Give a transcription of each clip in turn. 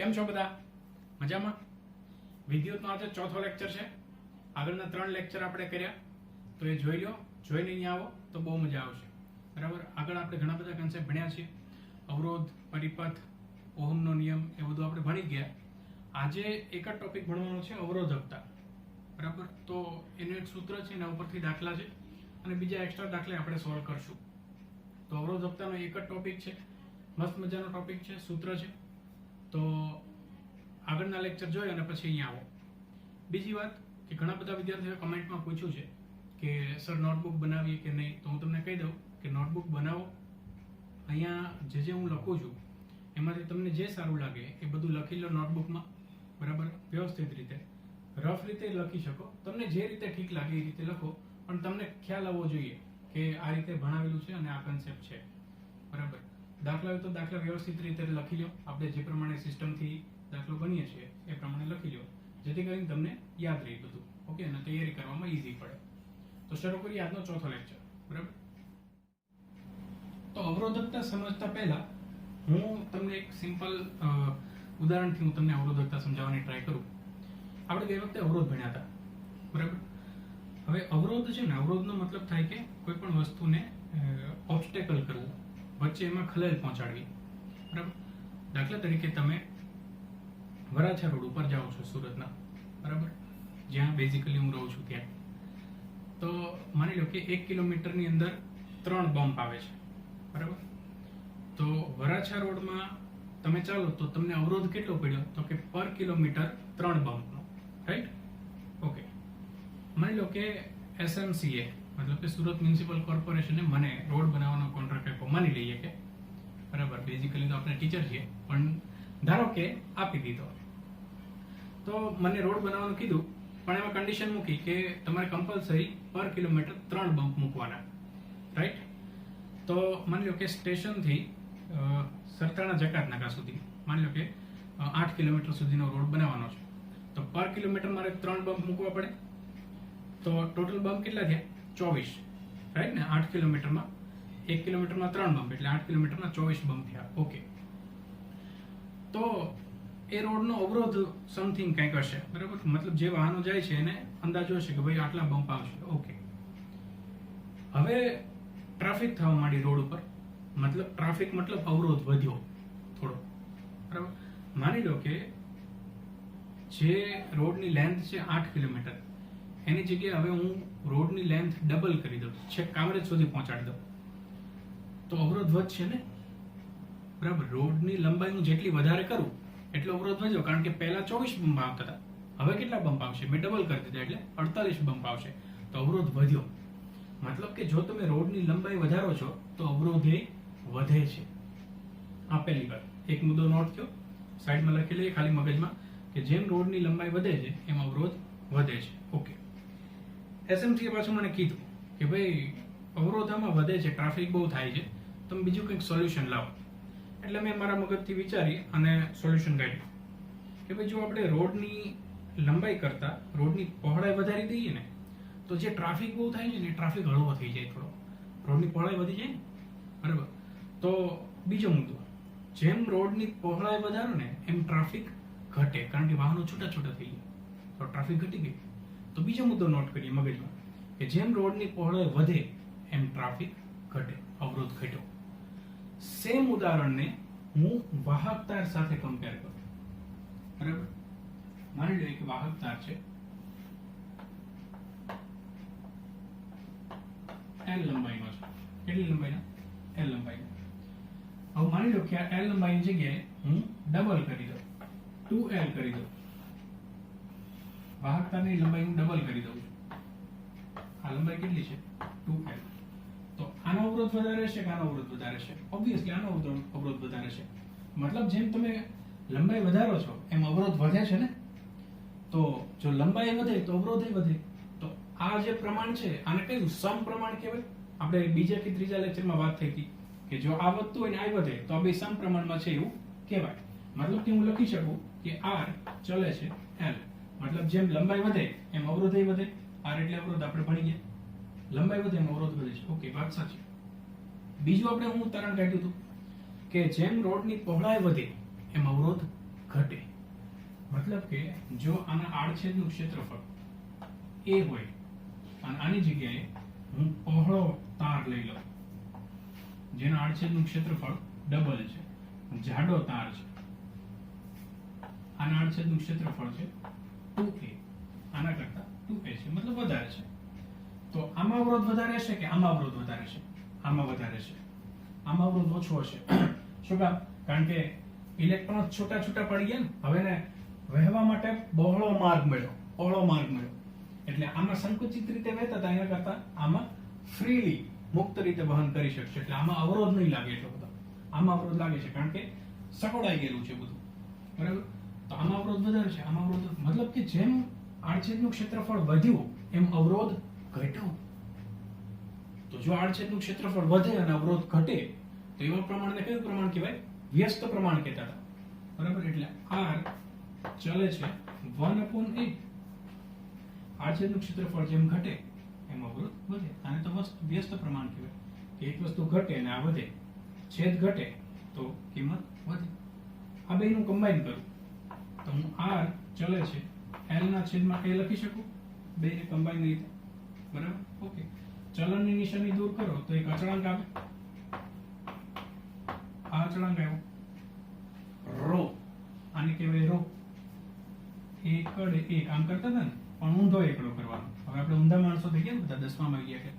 કેમ છો બધા? મજામાં? વિદ્યુતનો આજે ચોથો લેક્ચર છે. આગળના 3 લેક્ચર આપણે કર્યા, તો એ જોઈ લો. જોઈને અહીંયા આવો તો બહુ મજા આવશે. બરાબર. આગળ આપણે ઘણા બધા કન્સેપ્ટ ભણ્યા છીએ. અવરોધ, પરિપથ, ઓહમનો નિયમ, એ બધું આપણે ભણી ગયા. આજે એક જ ટોપિક ભણવાનો છે, અવરોધકતા. બરાબર. તો એનું એક સૂત્ર છે, એના ઉપરથી દાખલા છે અને બીજા એક્સ્ટ્રા દાખલા આપણે સોલ્વ કરશું. તો અવરોધકતાનો એક જ ટોપિક છે, મસ્ત મજાનો ટોપિક છે, સૂત્ર છે. તો આગળના લેક્ચર જોઈ અને પછી અહીંયા આવો. બીજી વાત કે ઘણા બધા વિદ્યાર્થીઓએ કમેન્ટમાં પૂછ્યું છે કે સર નોટબુક બનાવીએ કે નહીં. તો હું તમને કહી દઉં કે નોટબુક બનાવો. અહીંયા જે હું લખું છું એમાંથી તમને જે સારું લાગે એ બધું લખી લો નોટબુકમાં. બરાબર. વ્યવસ્થિત રીતે, રફ રીતે લખી શકો. તમને જે રીતે ઠીક લાગે એ રીતે લખો, પણ તમને ખ્યાલ આવવો જોઈએ કે આ રીતે ભણાવેલું છે અને આ કન્સેપ્ટ છે. બરાબર. દાખલા હોય તો દાખલા વ્યવસ્થિત રીતે લખી લો. આપણે જે પ્રમાણે સિસ્ટમથી દાખલો ગણીએ છીએ એ પ્રમાણે લખી લો, જેથી કરીને તમને યાદ રહે બધું. ઓકે, અને તૈયારી કરવામાં ઈઝી પડે. તો શરૂ કરીએ આજનો ચોથો લેક્ચર. બરાબર. તો અવરોધકતા સમજતા પહેલા હું તમને એક સિમ્પલ ઉદાહરણથી હું તમને અવરોધકતા સમજાવવાની ટ્રાય કરું. આપણે ગઈ વખતે અવરોધ ભણ્યા હતા. બરાબર. હવે અવરોધ છે ને, અવરોધનો મતલબ થાય કે કોઈ પણ વસ્તુને ઓબ્સ્ટેકલ કરવું, વચ્ચે એમાં ખલેલ પહોંચાડવી. બરાબર. દાખલા તરીકે તમે વરાછા રોડ ઉપર જાઓ છો સુરતના. બરાબર. જ્યાં બેઝિકલી હું રહું છું ત્યાં. તો માની લો કે 1 કિલોમીટરની અંદર 3 બમ્પ આવે છે. બરાબર. તો વરાછા રોડમાં તમે ચાલો તો તમને અવરોધ કેટલો પડ્યો? તો કે પર કિલોમીટર 3 બમ્પનો. રાઈટ? ઓકે. માની લો કે SMCA મતલબ કે સુરત મ્યુનિસિપલ કોર્પોરેશને મને રોડ બનાવવાનો કોન્ટ્રાક્ટ આપ્યો. માની લઈએ કે બરાબર, બેઝિકલી તો આપણે ટીચર છીએ, પણ ધારો કે આપી દીધો. તો મને રોડ બનાવવાનું કીધું, પણ એમાં કન્ડિશન મૂકી કે તમારે કમ્પલસરી પર કિલોમીટર 3 બમ્પ મૂકવાના. રાઈટ? તો માની લો કે સ્ટેશનથી સરતાણા જકાતનાકા સુધી માની લો કે 8 કિલોમીટર સુધીનો રોડ બનાવવાનો છે. તો પર કિલોમીટર મારે 3 બમ્પ મૂકવા પડે. તો ટોટલ બમ્પ કેટલા થયા? 24. રાઈટ ને? 8 કિલોમીટરમાં 1 કિલોમીટરમાં 3 બમ્પ એટલે 8 કિલોમીટરના 24 બમ્પ થયા. ઓકે. તો એ રોડનો અવરોધ સમથિંગ કંઈક હશે. બરાબર. મતલબ જે વાહનો જાય છે એને અંદાજો હશે કે ભાઈ આટલા બમ્પ આવશે. ઓકે. હવે ટ્રાફિક થવા માંડી રોડ ઉપર. મતલબ અવરોધ વધ્યો થોડો. બરાબર. માની લો કે જે રોડની લેન્થ છે 8 કિલોમીટર, એની જગ્યાએ હવે હું રોડની લેન્થ ડબલ કરી દઉં, છેક કામરેજ સુધી પહોંચાડી દઉં, તો અવરોધ વધશે ને? બરાબર. રોડની લંબાઈ હું જેટલી વધારે કરું એટલો અવરોધ વધ્યો, કારણ કે પહેલા 24 બમ્પ આવતા હતા, હવે કેટલા બમ્પ આવશે? મેં ડબલ કરી દીધા એટલે 48 બમ્પ આવશે. તો અવરોધ વધ્યો. મતલબ કે જો તમે રોડની લંબાઈ વધારો છો તો અવરોધ એ વધે છે. આ પહેલી વાત. એક મુદ્દો નોટ થયો, સાઈડમાં લખી લઈએ ખાલી મગજમાં, કે જેમ રોડની લંબાઈ વધે છે એમ અવરોધ વધે છે. ઓકે. SMCએ પાછું મને કીધું કે ભાઈ અવરોધામાં વધે છે, ટ્રાફિક બહુ થાય છે, તમે બીજું કંઈક સોલ્યુશન લાવો. એટલે મેં મારા મગજથી વિચારી અને સોલ્યુશન કાઢ્યું કે ભાઈ જો આપણે રોડની લંબાઈ કરતા રોડની પહોળાઈ વધારી દઈએ ને, તો જે ટ્રાફિક બહુ થાય છે ને, ટ્રાફિક હળવો થઈ જાય થોડો. રોડની પહોળાઈ વધી જાય ને. બરાબર. તો બીજો મુદ્દો, જેમ રોડની પહોળાઈ વધારો ને એમ ટ્રાફિક ઘટે, કારણ કે વાહનો છૂટા છૂટા થઈ ગયા, તો ટ્રાફિક ઘટી ગઈ. તો બીજો મુદ્દો નોટ કરીએ મગજમાં કે જેમ રોડની પહોળાઈ વધે એમ ટ્રાફિક ઘટે, અવરોધ ઘટ્યો. સેમ ઉદાહરણને હું વાહક તાર સાથે કમ્પેર કરું. બરાબર. માની લો કે વાહક તાર છે L લંબાઈનો છે. કેટલી લંબાઈનો? L લંબાઈનો. હવે માની લો કે આ L લંબાઈની જગ્યાએ હું ડબલ કરી દઉં, 2L કરી દઉં. વાહક તારની લંબાઈ હું ડબલ કરી દઉં છું. આ લંબાઈ કેટલી છે? 2L. તો આનો અવરોધ વધારે છે કે આનો અવરોધ વધારે છે? ઓબ્વિયસલી આનો અવરોધ વધારે છે. મતલબ જેમ તમે લંબાઈ વધારો છો એમ અવરોધ વધે છે ને. તો જો લંબાઈ વધે તો અવરોધ વધે. તો આ જે પ્રમાણ છે આને કયું સમપ્રમાણ કહેવાય. આપણે બીજા કે ત્રીજા લેક્ચરમાં વાત થઈ હતી કે જો આ વધતું હોય ને આ વધે તો આ બે સમપ્રમાણમાં છે એવું કહેવાય. મતલબ કે હું લખી શકું કે R ચલે છે L. મતલબ જેમ લંબાઈ વધે એમ અવરોધ વધે. R એટલે અવરોધ, આપણે ભણી ગયા. લંબાઈ વધે એમ અવરોધ વધે છે. ઓકે, વાત સાચી. બીજું આપણે હું તારણ કાઢ્યું હતું કે જેમ રોડની પહોળાઈ વધે એમ અવરોધ ઘટે. મતલબ કે જો આના આડછેદનું ક્ષેત્રફળ a હોય અને આની જગ્યાએ હું પહોળો તાર લઈ લઉં જેના આડછેદનું ક્ષેત્રફળ ડબલ છે, જાડો તાર છે, આના આડછેદનું ક્ષેત્રફળ છે 2a, આના કરતા 2a છે, મતલબ વધારે છે. તો આમાં અવરોધ વધારે હશે કે આમાં અવરોધ વધારે છે? આમાં વધારે છે. આમાં અવરોધ ઓછો હશે. શું કામ? કારણ કે ઇલેક્ટ્રોન છૂટા છૂટા પડી ગયા ને, હવે ને વહેવા માટે બહોળો માર્ગ મળ્યો, પહોળો માર્ગ મળ્યો. એટલે આમાં સંકુચિત રીતે વહેતા હતા એના કરતા આમાં ફ્રીલી મુક્ત રીતે વહન કરી શકશે. એટલે આમાં અવરોધ નહીં લાગે એટલો બધો. આમાં અવરોધ લાગે છે કારણ કે સકોડાઈ ગયેલું છે બધું. બરાબર? તો આમાં અવરોધ વધારે છે, આમાં અવરોધ, મતલબ કે જેમ આડછેદનું ક્ષેત્રફળ વધ્યું એમ અવરોધ ઘટ્યો. તો જો આડછેદનું ક્ષેત્રફળ વધે અને અવરોધ ઘટે તો એવા પ્રમાણને કયું પ્રમાણ કહેવાય? વ્યસ્ત પ્રમાણ કહેતા હતા. બરાબર? એટલે r ચલે છે 1/8. આડછેદનું ક્ષેત્રફળ જેમ ઘટે એમ અવરોધ વધે. આને તો વ્યસ્ત પ્રમાણ કહેવાય કે એક વસ્તુ ઘટે અને આ વધે, છેદ ઘટે તો કિંમત વધે. આ બેનું કમ્બાઈન કરું તો હું r ચલે છે l ના છેદમાં a લખી શકું, બેને કમ્બાઈન રીતે. બરાબર? ઓકે. ચલનની નિશાની દૂર કરો તો એક અચળાંક આવે. આ અચળાંક આવ્યો રો, આને કહેવાય રો. એકડે એક આમ કરતા હતા ને, પણ ઊંધો એકડો કરવાનો. હવે આપણે ઊંધા માણસો થઈ ગયા ને બધા, 10માં આવી ગયા કે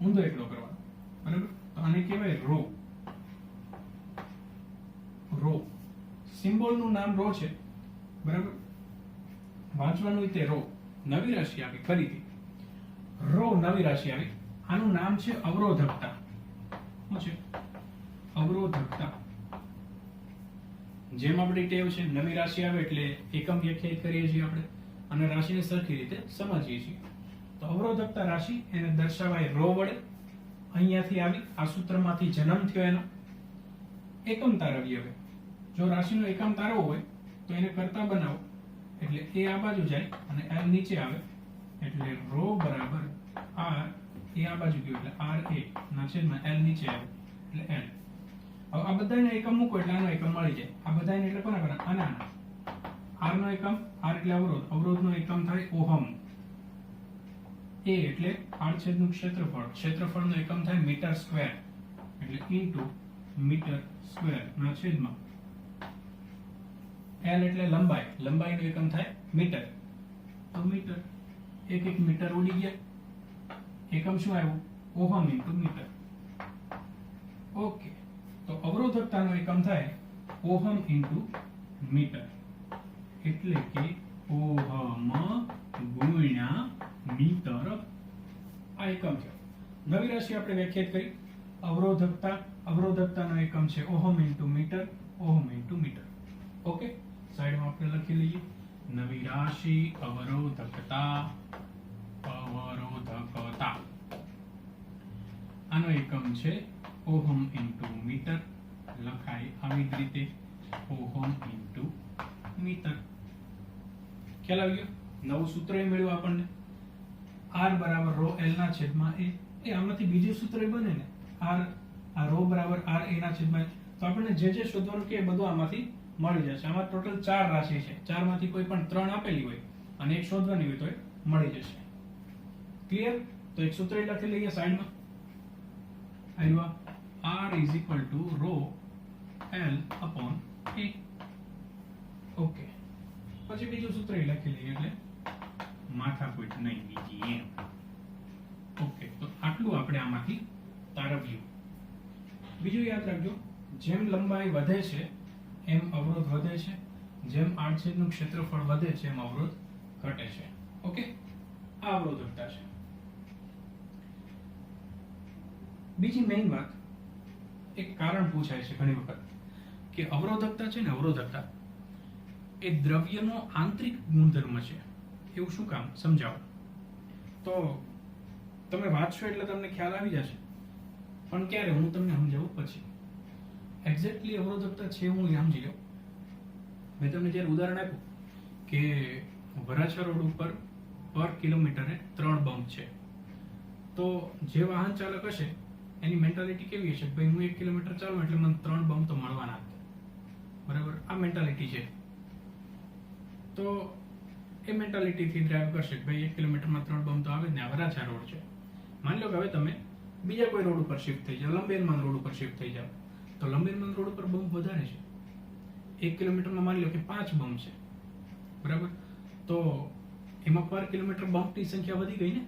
ઊંધો એકડો કરવાનો. બરાબર? તો આને કહેવાય રો. રો સિમ્બોલનું નામ રો છે. બરાબર? વાંચવાનું તે રો. નવી રાશિ આવી, ફરીથી રો નવી રાશિ આવી. આનું નામ છે અવરોધકતા. શું છે? અવરોધકતા. જેમ આપણી ટેવ છે નવી રાશિ આવે એટલે એકમ વ્યાખ્યાયિત કરીએ છીએ આપણે અને રાશિને સરખી રીતે સમજીએ છીએ. તો અવરોધકતા રાશિ એને દર્શાવાય રો વડે. અહીંયાથી આવી, આ સૂત્રમાંથી જન્મ થયો એનો. એકમ તારવીએ. હવે જો રાશિનો એકમ તારવો હોય તો એને કરતા બનાવો એટલે એ આ બાજુ જાય અને l નીચે આવે એટલે રો બરાબર r, એ આ બાજુ ગયો એટલે r a ના છેદમાં l નીચે આવે એટલે l. હવે આ બધાને એકમ મૂકો એટલે આનો એકમ મળી જાય. આ બધાને એટલે કોના કોના? આના. r નો એકમ, r એટલે અવરોધ, અવરોધનો એકમ થાય ઓહમ. a એટલે આડછેદનું ક્ષેત્રફળ, ક્ષેત્રફળનો એકમ થાય મીટર સ્ક્વેર એટલે ઇન્ટુ મીટર સ્ક્વેર ના છેદમાં l એટલે લંબાઈ, લંબાઈનો એકમ થાય મીટર. તો મીટર, એક એક મીટર ઉડી ગયા. એકમ શું આવ્યું? Ohm into metre. ઓકે. તો અવરોધકતાનો એકમ થાય ઓહમ ઇન્ટુ મીટર એટલે કે ઓહમ ગુણ્યા મીટર. આ એકમ છે. નવી રાશિ આપણે વ્યાખ્યાયિત કરી અવરોધકતા. અવરોધકતાનો એકમ છે ohm into metre, ohm into metre. Okay. સાઈડમાં આપણે લખી લઈએ નવી રાશિ અવરોધકતા. અવરોધકતા આનો એકમ છે ઓહમ ઇન્ટુ મીટર. લખાય આવી જ રીતે ઓહમ ઇન્ટુ મીટર. ખ્યાલ આવી ગયો? નવું સૂત્ર મળ્યું આપણને. r બરાબર રો l ના છેદમાં a. એ આમાંથી બીજું સૂત્ર બને ને, r આ રો બરાબર r a ના છેદમાં. તો આપણને જે જે શોધવાનું કે બધું આમાંથી મળી જશે. આમાં ટોટલ 4 રાશિ છે. 4 માંથી કોઈ પણ 3 આપેલી હોય અને એક શોધવાની હોય તો એ મળી જશે. ક્લિયર? તો એક સૂત્ર લખી લઈએ સાઈડમાં. આવ્યા r is equal to rho l upon a. Okay. પછી બીજું સૂત્ર લખી લઈએ એટલે માથાકૂટ નહીં બીજી એમ. ઓકે. તો આટલું આપણે આમાંથી તારવ્યું. બીજું યાદ રાખજો, જેમ લંબાઈ વધે છે એમ અવરોધ વધે છે, જેમ આડછેદનું ક્ષેત્રફળ વધે છે એમ અવરોધ ઘટે છે. ઓકે. આ અવરોધકતા છે. બીજી મેઇન વાત, એક કારણ પૂછાય છે ઘણી વખત કે અવરોધકતા છે ને, અવરોધકતા એ દ્રવ્યનો આંતરિક ગુણધર્મ છે. એવું શું કામ? સમજાવો. તો તમે વાંચશો એટલે તમને ખ્યાલ આવી જશે, પણ ક્યારે? હું તમને સમજાવું પછી. એક્ઝેક્ટલી અવરોધકતા છે હું સમજી લો. મેં તમને જ્યારે ઉદાહરણ આપ્યું કે વરાછા રોડ ઉપર પર કિલોમીટરે 3 બમ્પ છે, તો જે વાહન ચાલક હશે એની મેન્ટાલિટી કેવી હશે? ભાઈ હું 1 કિલોમીટર ચાલું એટલે મને 3 બમ્પ તો મળવાના જ. બરાબર? આ મેન્ટાલિટી છે. તો એ મેન્ટાલિટીથી ડ્રાઈવ કરશે કે ભાઈ 1 કિલોમીટરમાં 3 બમ તો આવે જ ને, આ વરાછા રોડ છે. માની લો કે હવે તમે બીજા કોઈ રોડ ઉપર શિફ્ટ થઈ જાઓ, લંબેરમાન રોડ ઉપર શિફ્ટ થઈ જાઓ, તો લંબેરમાન રોડ ઉપર બમ વધારે છે. 1 કિલોમીટરમાં માની લો કે 5 બમ છે, બરાબર. તો એમાં પર કિલોમીટર બમ્પની સંખ્યા વધી ગઈ ને.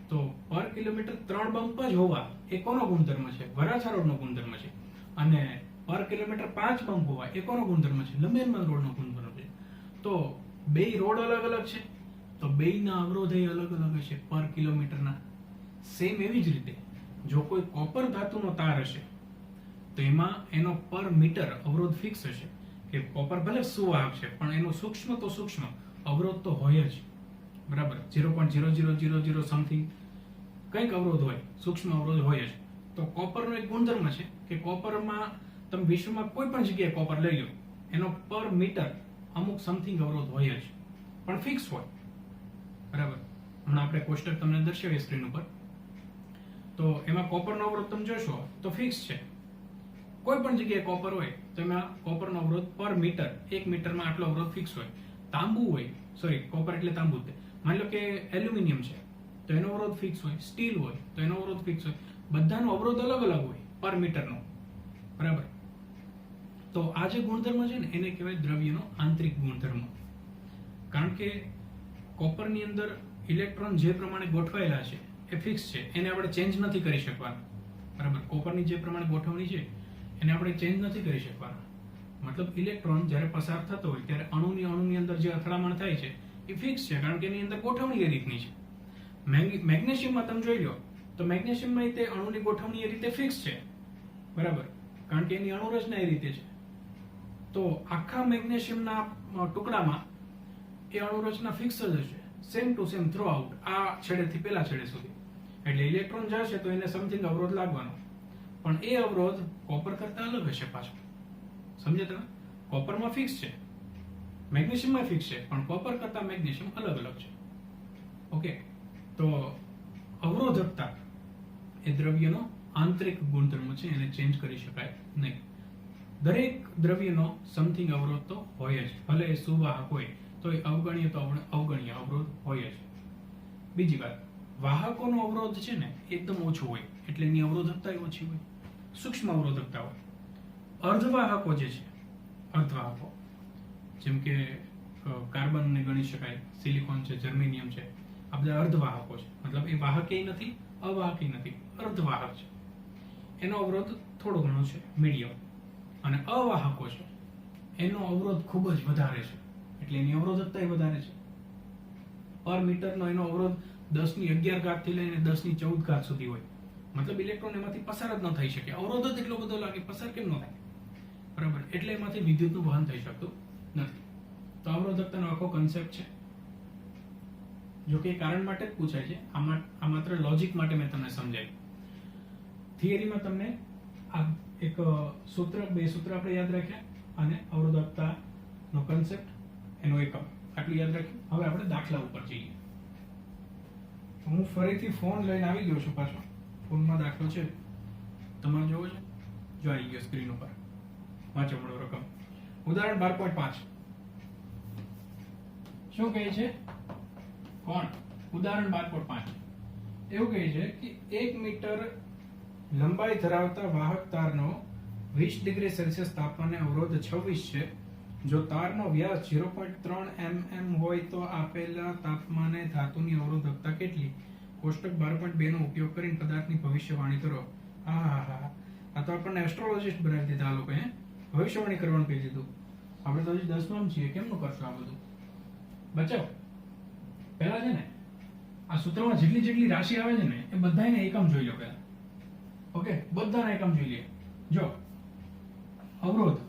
તો પર કિલોમીટર 3 બમ્પ જ હોવા એ કોનો ગુણધર્મ છે? વરાછા રોડનો ગુણધર્મ છે. અને પર કિલોમીટર 5 બમ્પ હોવા એ કોનો ગુણધર્મ છે? લંબેરમાન રોડનો ગુણધર્મ છે. તો બેય રોડ અલગ અલગ છે, તો બેયના અવરોધ અલગ અલગ હશે પર કિલોમીટરના. સેમ એવી જ રીતે જો કોઈ કોપર ધાતુનો તાર હશે તો એમાં એનો પર મીટર અવરોધ ફિક્સ હશે કે કોપર ભલે સુવાહક છે પણ એનો સૂક્ષ્મ તો સૂક્ષ્મ અવરોધ તો હોય જ, બરાબર. 0.0000 સમથિંગ કંઈક અવરોધ હોય, સૂક્ષ્મ અવરોધ હોય જ. તો કોપરનો એક ગુણધર્મ છે કે કોપરમાં તમે વિશ્વમાં કોઈ પણ જગ્યાએ કોપર લઈ લો, એનો પર મીટર અમુક સમથિંગ અવરોધ હોય જ, પણ ફિક્સ હોય, બરાબર. હમણાં આપણે કોષ્ટક તમને દર્શાવીએ સ્ક્રીન ઉપર, તો એમાં કોપરનો અવરોધ તમે જોશો તો ફિક્સ છે. કોઈ પણ જગ્યાએ કોપર હોય તો એમાં કોપરનો અવરોધ પર મીટર 1 મીટરમાં આટલો અવરોધ ફિક્સ હોય. તાંબુ હોય, સોરી કોપર એટલે તાંબુ જ. માની લો કે એલ્યુમિનિયમ છે તો એનો અવરોધ ફિક્સ હોય, સ્ટીલ હોય તો એનો અવરોધ ફિક્સ હોય. બધાનો અવરોધ અલગ અલગ હોય પર મીટરનો, બરાબર. તો આ જે ગુણધર્મ છે ને એને કહેવાય દ્રવ્યનો આંતરિક ગુણધર્મ. કારણ કે કોપરની અંદર ઇલેક્ટ્રોન જે પ્રમાણે ગોઠવાયેલા છે એ ફિક્સ છે, એને આપણે ચેન્જ નથી કરી શકવાના, બરાબર. કોપરની જે પ્રમાણે ગોઠવણી છે એને આપણે ચેન્જ નથી કરી શકવાના. મતલબ ઇલેક્ટ્રોન જ્યારે પસાર થતો હોય ત્યારે અણુની અંદર જે અથડામણ થાય છે એ ફિક્સ છે, કારણ કે એની અંદર ગોઠવણી એ રીતની છે. મેગ્નેશિયમમાં તમે જોઈ લો તો મેગ્નેશિયમમાં તે અણુની ગોઠવણી એ રીતે ફિક્સ છે, બરાબર, કારણ કે એની અણુરચના એ રીતે છે. તો આખા મેગ્નેશિયમના ટુકડામાં એ અણુરચના ફિક્સ જ હશે, same to same throughout, આ છેડેથી પેલા છેડે સુધી. એટલે ઇલેક્ટ્રોન જશે તો એને સમથિંગ અવરોધ લાગવાનો, પણ એ અવરોધ કોપર કરતા અલગ હશે પાછો. સમજે તમે? કોપરમાં ફિક્સ છે, મેગ્નેશિયમમાં ફિક્સ છે, પણ કોપર કરતા મેગ્નેશિયમ અલગ અલગ છે. ઓકે. તો અવરોધકતા એ દ્રવ્યનો આંતરિક ગુણધર્મ છે, એને ચેન્જ કરી શકાય નહીં. દરેક દ્રવ્યનો સમથિંગ અવરોધ તો હોય જ, ભલે એ સુવાહક હોય તો એ અવગણ્ય તો અવગણ્ય અવરોધ હોય જ. બીજી વાત, વાહકોનો અવરોધ છે ને એકદમ ઓછો હોય એટલે એની અવરોધકતા ઓછી હોય, સૂક્ષ્મ અવરોધકતા હોય. અર્ધવાહકો જે છે, અર્ધવાહકો જેમ કે કાર્બનને ગણી શકાય, સિલિકોન છે, જર્મેનિયમ છે, આ બધા અર્ધવાહકો છે. મતલબ એ વાહકેય નથી, અવાહકેય નથી, અર્ધવાહક છે. એનો અવરોધ થોડો ઘણો છે, મીડિયમ. અને અવાહકો છે એનો અવરોધ ખૂબ જ વધારે છે, એટલે એની અવરોધકતા વધારે છે. પર મીટરનો એનો અવરોધ 10^11 થી લઈને 10^14 સુધી હોય. મતલબ ઇલેક્ટ્રોન એમાંથી પસાર જ ન થઈ શકે, અવરોધ જ એટલો બધો લાગે, પસાર કેમ ન થાય, બરાબર. એટલે એમાંથી વિદ્યુતનું વહન થઈ શકતું નથી. તો અવરોધકતાનો આખો કન્સેપ્ટ છે. જો કે કારણ માટે જ પૂછાય છે, આ માત્ર લોજિક માટે મેં તમને સમજાવ્યું. થિયરીમાં તમને આ એક બે સૂત્ર આપણે યાદ રાખ્યા અને અવરોધકતાનો કન્સેપ્ટ, એનો એકમ, આટલું યાદ રાખ્યું. હવે આપણે દાખલા ઉપર જઈએ. હું ફરીથી ફોન લઈને આવી ગયો છું પાછો. ફોનમાં દાખલો છે, તમારે જોવો છે? જો આવી ગયો સ્ક્રીન ઉપર. વાંચો મળો રકમ. ઉદાહરણ 12.5 શું કહે છે? કોણ? ઉદાહરણ 12.5 એવું કહે છે કે 1 મીટર લંબાઈ ધરાવતા વાહક તારનો 20 ડિગ્રી સેલ્સિયસ તાપમાને અવરોધ 26 છે. જો તારનો વ્યાસ 0.3 mm હોય તો આપેલા તાપમાને ધાતુની અવરોધકતા કેટલી? કોષ્ટક 12.2 નો ઉપયોગ કરીને પદાર્થની ભવિષ્યવાણી કરો. આ તો આપણને એસ્ટ્રોલોજીસ્ટ બનાવી દીધા આ લોકોએ. ભવિષ્યવાણી કરવાનું કહી દીધું. આપણે તો હજી 10માં છીએ, કેમનું કરશું આ બધું? બચાવ. પહેલા છે ને આ સૂત્રમાં જેટલી રાશિ આવે છે ને એ બધાને એકમ જોઈ લો પહેલા. ઓકે, બધાના એકમ જોઈ લઈએ. જો અવરોધ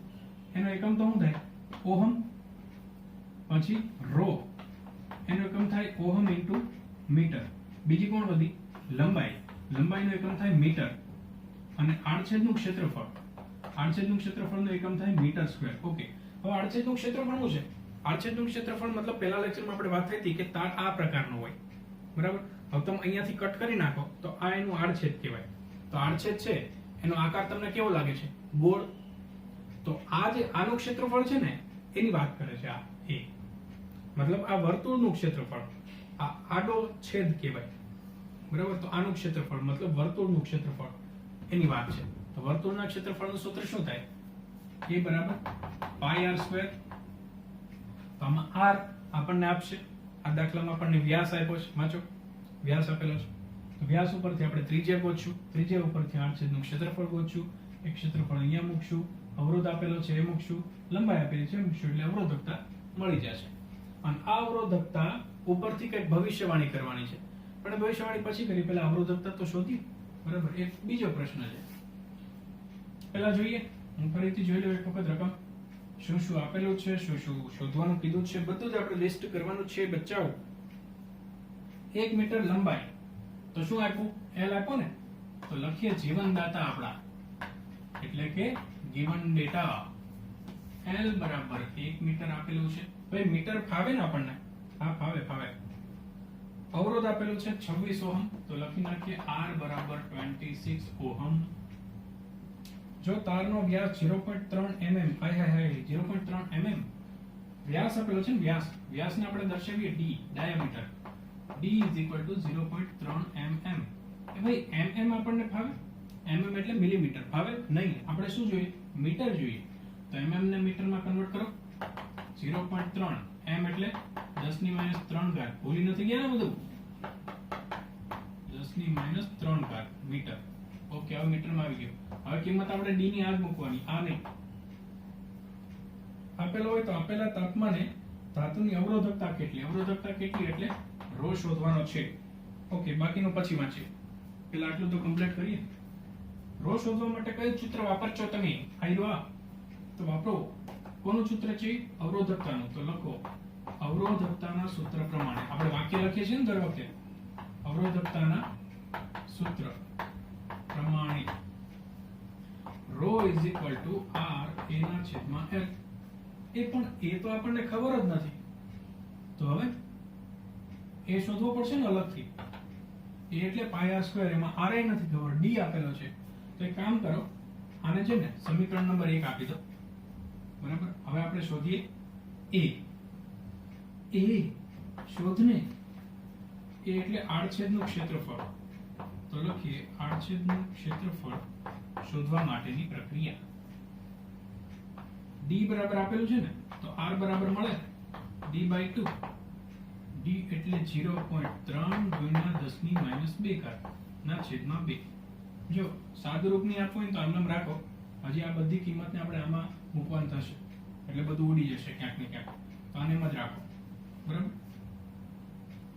એનો એકમ તો શું થાય? ઓહમ. પછી રો એનો એકમ થાય ઓહમ ઇન્ટુ મીટર. બીજી કોણ વધી? લંબાઈ. લંબાઈનો એકમ થાય મીટર. અને આડછેદનું ક્ષેત્રફળ. આડછેદનું ક્ષેત્રફળનો એકમ થાય મીટર સ્ક્વેર. ઓકે, હવે આડછેદનું ક્ષેત્રફળ શું છે? આડછેદનું ક્ષેત્રફળ મતલબ પહેલા લેક્ચરમાં આપણે વાત થઈ હતી કે તાર આ પ્રકારનો હોય, બરાબર. હવે તમે અહીંયાથી કટ કરી નાખો તો આ એનું આડછેદ કહેવાય. તો આડછેદ છે એનો આકાર તમને કેવો લાગે છે? ગોળ. તો આ જે આનું ક્ષેત્રફળ છે ને એની વાત કરે છે આ એ. મતલબ આ વર્તુળનું ક્ષેત્રફળ, આ આડો છેદ કહેવાય, બરાબર? તો આનું ક્ષેત્રફળ મતલબ વર્તુળનું ક્ષેત્રફળ એની વાત છે. તો વર્તુળના ક્ષેત્રફળનું સૂત્ર શું થાય? a બરાબર પાઈ r સ્ક્વેર. તો આમાં r આપણને આપશે, આ દાખલામાં આપણને વ્યાસ આપ્યો છે, વાંચો વ્યાસ આપેલો છે. તો વ્યાસ ઉપરથી આપણે ત્રિજ્યા ગોતશું, ત્રિજ્યા ઉપરથી r છેદનું ક્ષેત્રફળ ગોતશું, એક ક્ષેત્રફળ અહીંયા મૂકશું, અવરોધ આપેલો છે એ મૂકશું, લંબાઈ આપેલી છે એ મૂકશું, એટલે અવરોધકતા મળી જશે. અને આ અવરોધકતા ઉપરથી કંઈક ભવિષ્યવાણી કરવાની છે, પણ ભવિષ્યવાણી પછી કરી, પહેલા અવરોધકતા તો શોધી, બરાબર? એક બીજો પ્રશ્ન છે, પહેલા જોઈએ. હું ફરીથી જોઈ લઉં એક વખત રકમ, શું શું આપેલું છે, શું શું શોધવાનું કીધું છે, બધું જ આપણે લિસ્ટ કરવાનું છે બચ્ચાઓ. 1 મીટર લંબાઈ, તો શું આપ્યું? L આપ્યો ને, તો લખીએ જીવનદાતા આપણા, એટલે કે given data L બરાબર 1 મીટર આપેલું છે. ભાઈ મીટર ફાવે ને આપણને? હા ફાવે, ફાવે. અવરોધ આપેલું છે 26 ઓહમ, તો લખી નાખીએ R બરાબર 26 ઓહમ. જો તારનો વ્યાસ 0.3 mm, હાય હાય હાય 0.3 mm વ્યાસ આપેલો છે ને, વ્યાસને આપણે દર્શાવીએ d, ડાયામીટર. d = 0.3 mm. એ ભાઈ mm આપણને ફાવે? mm એટલે મિલીમીટર, ફાવે નહીં. આપણે શું જોઈએ? મીટર જોઈએ. તો mm ને મીટરમાં કન્વર્ટ કરો. 0.3 m એટલે 10 - 3 ઘાત. ભૂલી નથી ગયા ને બધું? 10 - 3 ઘાત મીટર. ઓકે, હવે મીટરમાં આવી ગયું. હવે કિંમત આપણે d ની આ જ મૂકવાની, આ નહીં. આપેલો હોય તો આપેલા તાપમાને ધાતુની અવરોધકતા કેટલી? અવરોધકતા કેટલી એટલે ρ શોધવાનો છે. ઓકે, બાકીનું પછી વાંચીએ. પેલા આટલું તો કમ્પ્લીટ કરીએ. ρ શોધવા માટે કયું સૂત્ર વાપરશો તમે? આયરો તો વાપરો. કોનું સૂત્ર છે? અવરોધકતાનું. તો લખો અવરોધકતાના સૂત્ર પ્રમાણે. આપણે વાક્ય લખીએ છીએ ને દર વખતે, અવરોધકતાના સૂત્ર પ્રમાણે ρ = r a/l. એ પણ એ તો આપણને ખબર જ નથી, તો હવે એ શોધવો પડશે ને અલગથી. એ એટલે પાઈ r સ્ક્વેર, એમાં r એ નથી ખબર, d આપેલો છે. તો એક કામ કરો, આને છે ને સમીકરણ નંબર 1 આપી દો, બરાબર? હવે આપણે શોધીએ a. શોધને એ એટલે આડછેદનું ક્ષેત્રફળ. તો લખીએ આડછેદનું ક્ષેત્રફળ શોધવા માટેની પ્રક્રિયા. d બરાબર આપેલું છે ને, તો r બરાબર મળે d/2. d એટલે 0.3 × 10 - 2 ના છેદમાં 2. જો સાદું રૂપ નહીં આપવું હોય તો આમ રાખો. હજી આ બધી કિંમતને આપણે આમાં મૂકવાનું થશે, એટલે બધું ઉડી જશે ક્યાંક ને ક્યાંક. તો આને એમ જ રાખો, બરાબર?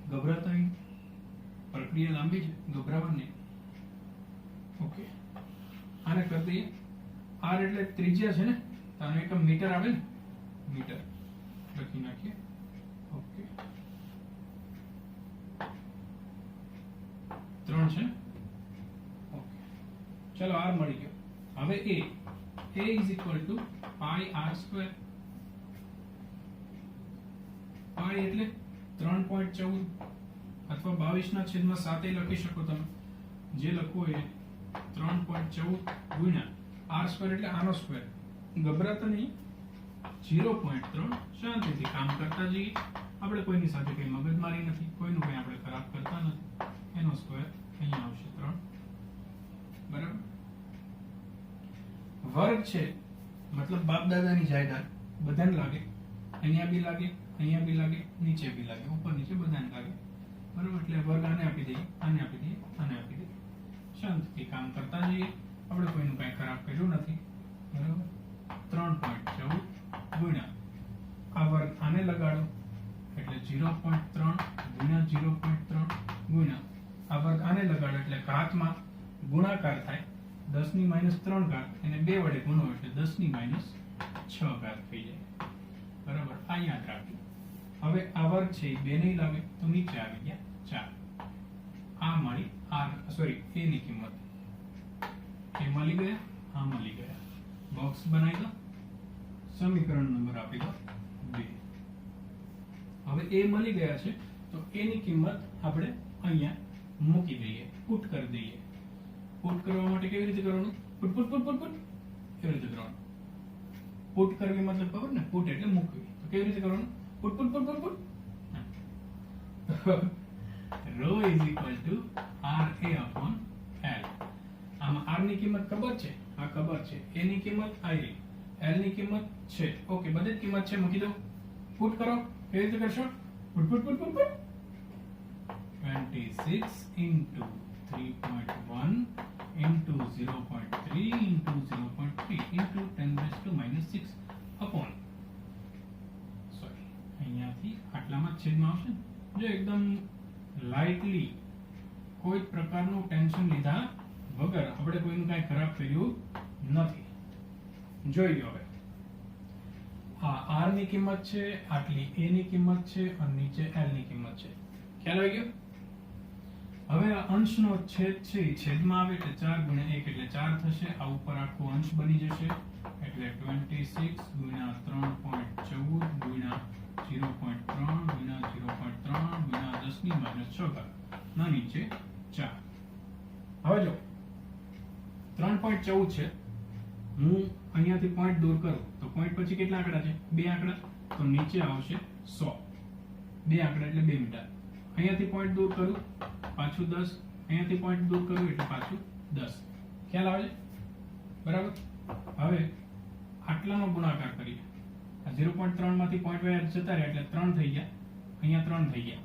ગભરાતા નહીં, પ્રક્રિયા લાંબી છે, ગભરાવાની. ઓકે, આને કરી દઈએ. r એટલે ત્રિજ્યા છે ને, તો આનો એકમ મીટર આવે ને, મીટર લખી નાખીએ. ઓકે, 3 છે. ઓકે, ચલો r મળી ગયો. હવે a = પાઈ r સ્ક્વેર. પાઈ એટલે 3.14 અથવા 22/7 લખી શકો તમે, જે લખવું એ 3.14 ગુણ્યા r સ્ક્વેર એટલે આનો સ્ક્વેર. ગભરાતા નહીં, 0.3. શાંતિથી કામ કરતા જઈએ. આપણે કોઈની સાથે કઈ મગજમારી નથી, કોઈનું કઈ આપણે ખરાબ કરતા નથી. એનો સ્ક્વેર અહીંયા આવશે 3, બરાબર? વર્ગ છે મતલબ બાપ દાદાની જાયદાદ, બધાને લાગે. અહીંયા બી લાગે, અહીંયા બી લાગે, નીચે બી લાગે, ઉપર નીચે બધાને લાગે, બરાબર? એટલે વર્ગ આને આપી દઈએ, આને આપી દઈએ, આને આપી દઈએ. શાંતિથી કામ કરતા જઈએ. આપણે કોઈનું કઈ ખરાબ કર્યું નથી, બરાબર? 3.14 ગુણ્યા આ વર્ગ આને લગાડો એટલે 0.3 ગુણ્યા 0.3 ગુણ્યા આ વર્ગ આને લગાડો એટલે ઘાતમાં ગુણાકાર થાય. 10 - 3 ઘાત, એને 2 વડે ગુણો એટલે 10 - 6 ઘાત થઈ જાય, બરાબર? આ યાદ રાખજો. હવે આ વર્ગ છે એ 2 નહીં લાગે તો નીચે આવી ગયા 4. આ મળી a ની કિંમત. એ મળી ગયા, આ મળી ગયા. બોક્સ બનાવી દો, સમીકરણ નંબર આપી દો 2. હવે a મળી ગયા છે તો a ની કિંમત આપણે અહીંયા મૂકી દઈએ, પુટ કરી દઈએ. પુટ કરવા માટે કેવી રીતે કરવાનું? Put put put put put કેવી રીતે કરવાનું? પુટ કરવી મતલબ ખબર ને, પુટ એટલે મૂકવી. તો કેવી રીતે કરવાનું? Put put put put put rho is equal to R A upon L. આમાં આર ની કિંમત ખબર છે, આ ખબર છે, એ ની કિંમત આઈ, એલ ની કિંમત છે. ઓકે, બધી જ કિંમત છે, મૂકી દો. પુટ કરો. કેવી રીતે કરશો? Put put put put put 26 into 3.1 into 0.3 into 0.3 into 10 raised to minus 6 upon, sorry, અહીંયાથી આટલામાં છેદમાં આવશે. જો એકદમ લાઇટલી, કોઈ પ્રકારનું ટેન્શન લીધા વગર આપણે કોઈનું કાંઈ ખરાબ કર્યું નથી. જોઈ લો હવે, આ આર ની કિંમત છે, આટલી એ ની કિંમત છે અને નીચે એલ ની કિંમત છે. ખ્યાલ આવી ગયો? હવે આ અંશનો છેદ છે એ છેદમાં આવે એટલે 4 ગુણ્યા 1 એટલે 4 થશે. આ ઉપર આખો અંશ બની જશે એટલે 26 ગુણ્યા 3.14 ગુણ્યા 0.3 ગુણ્યા 0.3 ગુણ્યા 10 ની -6 ના નીચે 4. હવે જો 3.14 છે, હું અહીંયાથી પોઈન્ટ દૂર કરું તો પોઈન્ટ પછી કેટલા આંકડા છે? 2 આંકડા. તો નીચે આવશે 100. 2 આંકડા એટલે 2 મીટર. અહીંયાથી પોઈન્ટ દૂર કરું પાછું 10, અહીંયાથી પોઈન્ટ દૂર કરું એટલે પાછું 10. ખ્યાલ આવે છે? બરાબર. હવે આટલાનો ગુણાકાર કરીએ. આ 0.3 માંથી પોઈન્ટ વાય જતા રહ્યા એટલે 3 થઈ ગયા, અહીંયા 3 થઈ ગયા.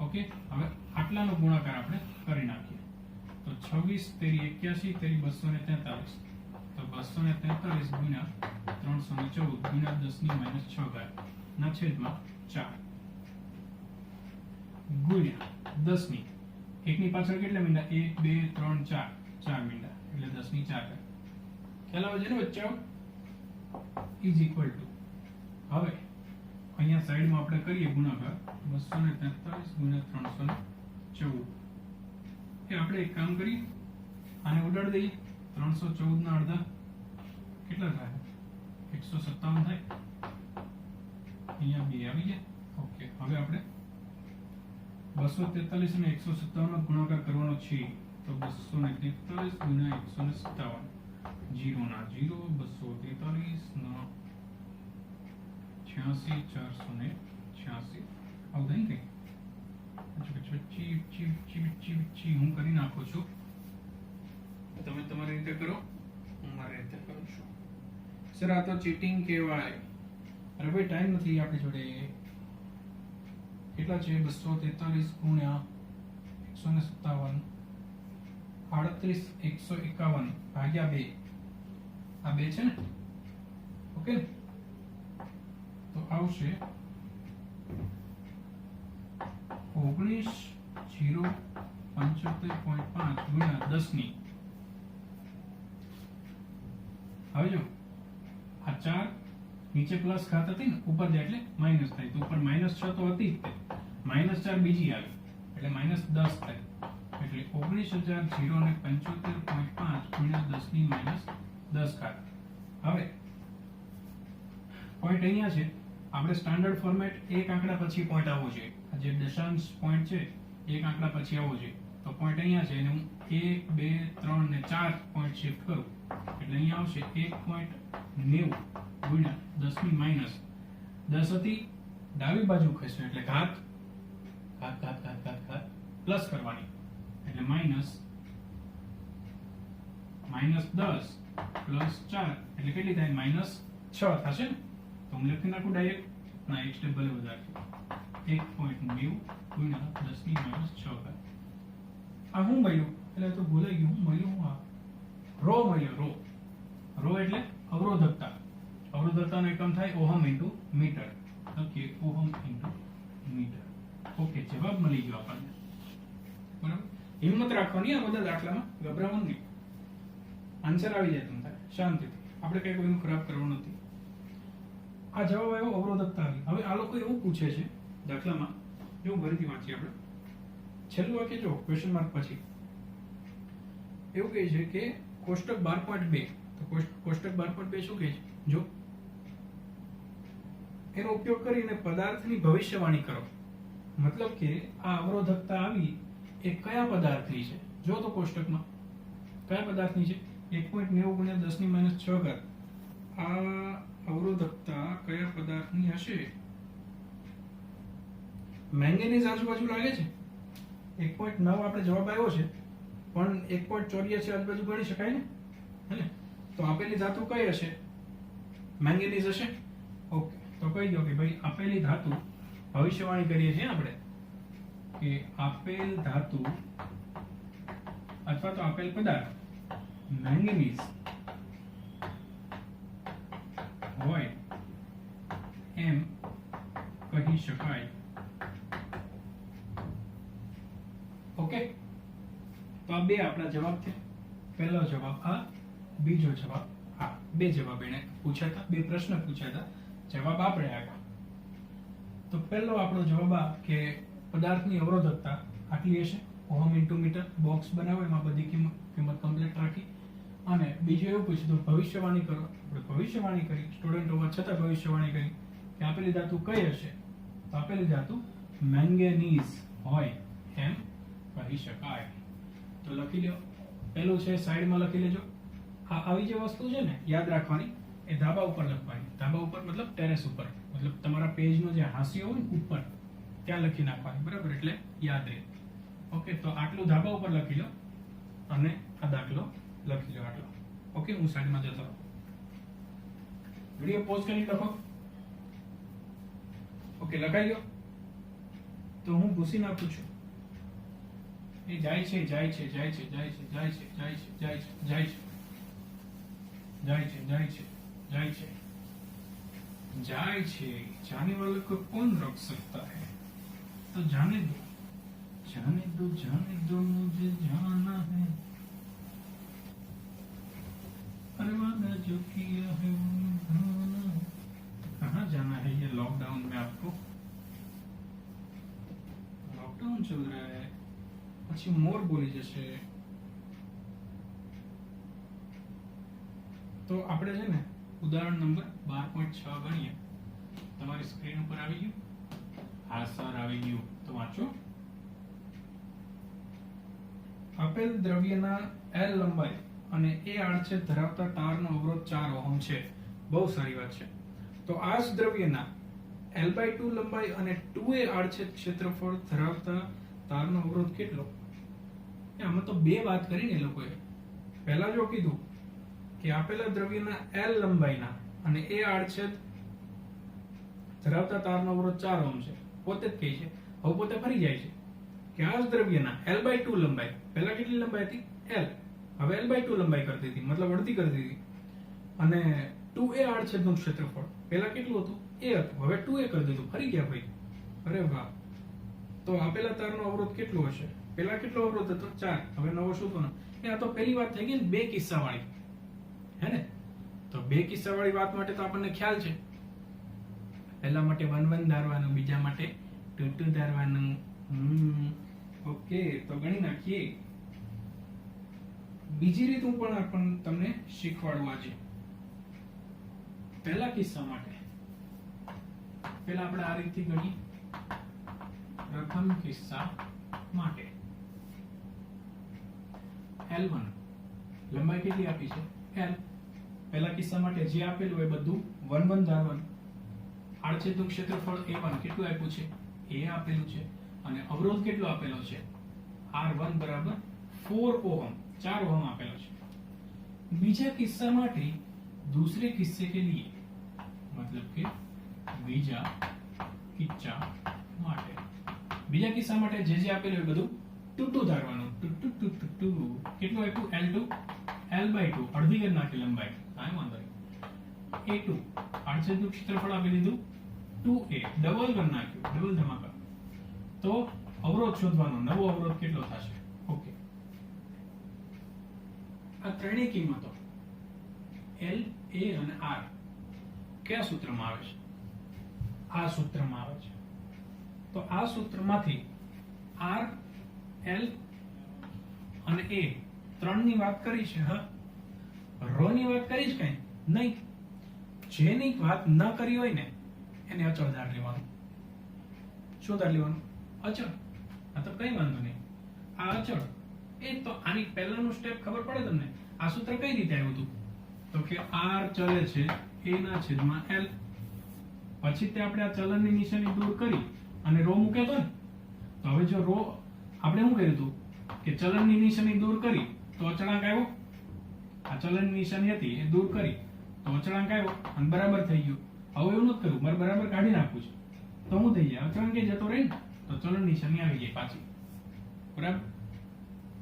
ઓકે, હવે આટલાનો ગુણાકાર આપણે કરી નાખીએ. તો 26 તેરી 81 તેરી 243, તો 243 ગુણ્યા 314 ગુણ્યા 10 ની -6 ના છેદમાં 4 ગુણ્યા 10 ની 1 ની પાછળ કેટલા મીંડા? 1 2 3 4, 4 મીંડા એટલે 10 ની 4. ખ્યાલ આવે છે ને બચ્ચાઓ? ઇઝ ઇક્વલ ટુ, હવે અહીંયા સાઈડમાં આપણે કરીએ ગુણાકાર 243 ગુણ્યા 314. એ આપણે એક કામ કરીએ, આને ઉડાડી દઈએ. 314 ના અડધા કેટલા થાય? 157 થાય. અહીંયા 2 આવી ગયા. ઓકે, હવે આપણે 243 અને 157 નો ગુણાકાર કરવાનો છે. તો 243 ગુણ્યા 157, 0 ના 0, 243 ના 86, 486. આવું થાય ને? હું કરી નાખું છું, તમે તમારી રીતે કરો, હું મારી રીતે કરું છું. સર આ તો ચીટિંગ કહેવાય. અરે ભાઈ ટાઈમ નથી આપણી જોડે. કેટલા છે? 243 ગુણ્યા 157, 38 151 ભાગ્યા 2. આ 2 છે ને? ઓકે, તો આવશે 19,075.5 ગુણ્યા 10 ની. હવે જો આ 4 નીચે પ્લસ ઘાત હતી ને, ઉપર જાય એટલે માઇનસ થાય. તો ઉપર -6 તો હતી જ તે, -4 બીજી આવી એટલે -10 થાય. એટલે 19,075.5 ગુણ્યા 10 ની -10 ઘાત. હવે પોઈન્ટ અહીંયા છે, આપણે સ્ટાન્ડર્ડ ફોર્મેટ એક આંકડા પછી પોઈન્ટ આવવો જોઈએ. આ જે દશાંશ પોઈન્ટ છે એક આંકડા પછી આવવો જોઈએ. તો પોઈન્ટ અહીંયા છે અને હું 1 2 3 ને 4 પોઈન્ટ શિફ્ટ કરું એટલે અહીંયા આવશે 1.90 ગુણ્યા 10 ની -10 હતી, ડાબી બાજુ ખસશે એટલે ઘાત ઘાત ઘાત ઘાત ઘાત ઘાત પ્લસ કરવાની એટલે -10 પ્લસ 4 એટલે કેટલી થાય? -6 થશે ને? તો હું લખી નાખું ડાયરેક્ટ. ના, એક સ્ટેપ ભલે વધારે છે. 1.90 ગુણ્યા 10 ની -6. આ હું મળ્યું એટલે તો ભૂલાઈ ગયું. હું મળ્યું હું આ રો મળ્યો. રો રો એટલે અવરોધકતા. અવરોધકતાનો એકમ થાય ohm into metre. Okay, ohm into metre. Okay, જવાબ મળી ગયો આપણને. બરાબર, હિંમત રાખવાની આ બધા દાખલામાં, ગભરાવાનું નહીં. આન્સર આવી જાય તમને શાંતિથી. આપણે કઈ કોઈનું ખરાબ કરવાનું નથી. આ જવાબ આવ્યો અવરોધકતા આવી. હવે આ લોકો એવું પૂછે છે દાખલામાં, એવું ફરીથી વાંચીએ આપણે. છેલ્લું વાક્ય જો ક્વેશ્ચન માર્ક પછી એવું કહે છે કે કોષ્ટક 12.2. તો કોષ્ટક 12.2 શું કહે છે? જો એનો ઉપયોગ કરીને પદાર્થની ભવિષ્યવાણી કરો. મતલબ કે આ અવરોધકતા આવી એ કયા પદાર્થની છે? જો તો કોષ્ટકમાં કયા પદાર્થની છે? 1.90 ગુણ્યા 10 ની -6 ઘાત. આ અવરોધકતા કયા પદાર્થની હશે? મેંગેનીઝ આજુબાજુ લાગે છે 1.9 આપણે જવાબ આવ્યો છે, પણ 1.84 આજુબાજુ ગણી શકાય ને, હે ને? તો આપેલી ધાતુ કઈ હશે? મેંગેનીઝ હશે. ઓકે, તો કહી દો કે ભાઈ આપેલી ધાતુ, ભવિષ્યવાણી કરીએ છીએ આપણે કે આપેલ ધાતુ અથવા તો આપેલ પદાર્થ મેંગેનીઝ હોય એમ કહી શકાય. ઓકે, તો આ બે આપણા જવાબ છે. પહેલો જવાબ આ, બીજો જવાબ આ. બે જવાબ એને પૂછ્યા હતા, બે પ્રશ્ન પૂછ્યા હતા, જવાબ આપણે આપ્યા. તો પહેલો આપણો જવાબ આ કે પદાર્થની અવરોધકતા આટલી હશે, ઓહમ ઇન્ટુ મીટર. બોક્સ બનાવો એમાં બધી કિંમત કમ્પ્લીટ રાખી. અને બીજું એવું પૂછ્યું તો ભવિષ્યવાણી કરો. આપણે ભવિષ્યવાણી કરી, સ્ટુડન્ટ હોવા છતાં ભવિષ્યવાણી કરી કે આપેલી ધાતુ કઈ હશે? તો આપેલી ધાતુ મેંગેનીઝ હોય એમ કહી શકાય. તો લખી લો, પહેલું છે સાઈડમાં લખી લેજો. આ આવી જે વસ્તુ છે ને યાદ રાખવાની, એ ધાબા ઉપર લખવાની. ધાબા ઉપર મતલબ ટેરેસ ઉપર, મતલબ તમારા પેજનો જે હાંસિયો હોય ને ઉપર, ત્યાં લખી નાખવાની, બરાબર? એટલે યાદ રહે. ઓકે, તો આટલું ધાબા ઉપર લખી લો અને આ દાખલો લખી લો આટલો. ઓકે, હું સાઈડમાં જતો રહું. વિડિયો પોઝ કરી લખો. ઓકે, લખાઈ ગયો? તો હું ભૂસી નાખું છું. એ જાય છે, જાય છે, જાય છે, જાય છે, જાય છે, જાય છે, જાય છે, જાય છે, જાય છે, જાય છે, જાય છે, જાય છે. जाने वाले को कौन रोक सकता है? तो जाने दो, जाने दो, जाने दो, मुझे जाना है. अरे वादा जो किया है वो निभाना. कहाँ जाना है ये लॉकडाउन में आपको? लॉकडाउन चल रहा है. પછી મોર બોલી જશે. તો આપણે છે ને ઉદાહરણ નંબર 12.6 ગણીએ. તમારી સ્ક્રીન ઉપર આવી ગયું? હા સર, આવી ગયું. તો વાંચો. આપેલ દ્રવ્યના L લંબાઈ અને A આડછેદ ધરાવતા તારનો અવરોધ 4 ઓહમ છે. બહુ સારી વાત છે. તો આ જ દ્રવ્યના L/2 લંબાઈ અને 2A આડછેદ ક્ષેત્રફળ ધરાવતા તારનો અવરોધ કેટલો? આમાં તો બે વાત કરીને એ લોકોએ. પહેલા જો કીધું કે આપેલા દ્રવ્યના L લંબાઈના અને A આડછેદ ધરાવતા તારનો અવરોધ 4 ઓહમ છે. પોતે જ કહે છે, હવે પોતે ફરી જાય છે કે આ જ દ્રવ્યના L/2 લંબાઈ, પહેલા કેટલી લંબાઈ હતી? L, હવે L/2 લંબાઈ કરતી હતી, મતલબ અડધી કરતી હતી. અને 2A આડછેદનું ક્ષેત્રફળ પહેલા કેટલું હતું? A હતું, હવે 2A કરી દીધું. ફરી ગયા ભાઈ. અરે વાહ. તો આપેલા તારનો અવરોધ કેટલો હશે? પહેલા કેટલો અવરોધ હતો? 4. હવે નવો શું થવાનો? એ આ તો પહેલી વાત થઈ ગઈ ને, બે કિસ્સા વાળી, હે ને? તો બે કિસ્સા વાળી વાત માટે તો આપણને ખ્યાલ છે. પહેલા માટે 1 1 ધારવાનું, બીજા માટે 2 2 ધારવાનું. ઓકે, તો ગણી નાખીએ. બીજી રીત હું પણ તમને શીખવાડું આજે. પહેલા કિસ્સા માટે પહેલા આપણે આ રીતથી ગણીએ. પ્રથમ કિસ્સા માટે L1 લંબાઈ કેટલી આપી છે? L. પહેલા કિસ્સા માટે જે આપેલું એ બધું 1 1 ધારવાનું. આડછેદનું ક્ષેત્રફળ A1 કેટલું આપ્યું છે? A આપેલું છે. અને અવરોધ કેટલો આપેલો છે? R1 બરાબર 4 ઓહમ, 4 ઓહમ આપેલો છે. બીજા કિસ્સા માટે दूसरे किस्से के लिए, मतलब કે બીજા કિસ્સા માટે, બીજા કિસ્સા માટે જે જે આપેલું એ બધું 2 2 ધારવાનું. 2 2 2 2 કેટલું આપ્યું? L2 L/2 અડધી કરી નાખી લંબાઈ. કાંઈ વાંધો નહીં. A2 આડછેદનું ક્ષેત્રફળ આપી દીધું 2A, ડબલ કરી નાખ્યું, ડબલ ધમાકા. તો અવરોધ શોધવાનો, નવો અવરોધ કેટલો થશે? ઓકે, આ ત્રણેય કિંમતો L, A અને R કયા સૂત્રમાં આવે છે? આ સૂત્રમાં આવે છે. તો આ સૂત્રમાંથી R, L અને A ત્રણની વાત કરી છે. હા, રો ની વાત કરી છે કઈ નહીં. જેની વાત ન કરી હોય ને એને અચળ ધાર લેવાનું. શું ધાર લેવાનું? અચળ. આ તો કઈ વાંધો નહીં, આ અચળ. એ તો આની પહેલાનું સ્ટેપ ખબર પડે તમને. આ સૂત્ર કઈ રીતે આવ્યું હતું? તો કે R ચલે છે A ના છેદમાં L. પછી તે આપણે આ ચલનની નિશાની દૂર કરી અને રો મૂક્યો હતો ને, તો હવે જો રો આપણે શું કર્યું હતું કે ચલનની નિશાની દૂર કરી તો અચળાંક આવ્યો, આ ચલનની નિશાની હતી એ દૂર કરી તો અચળાંક આવ્યો અને બરાબર થઈ ગયું. હવે એવું નથી કરવું, મારે બરાબર કાઢી નાખવું છે તો શું થઈ જાય, અચળાંક એ જતો રહે ને તો ચલન નિશાની આવી ગઈ પાછી. બરાબર.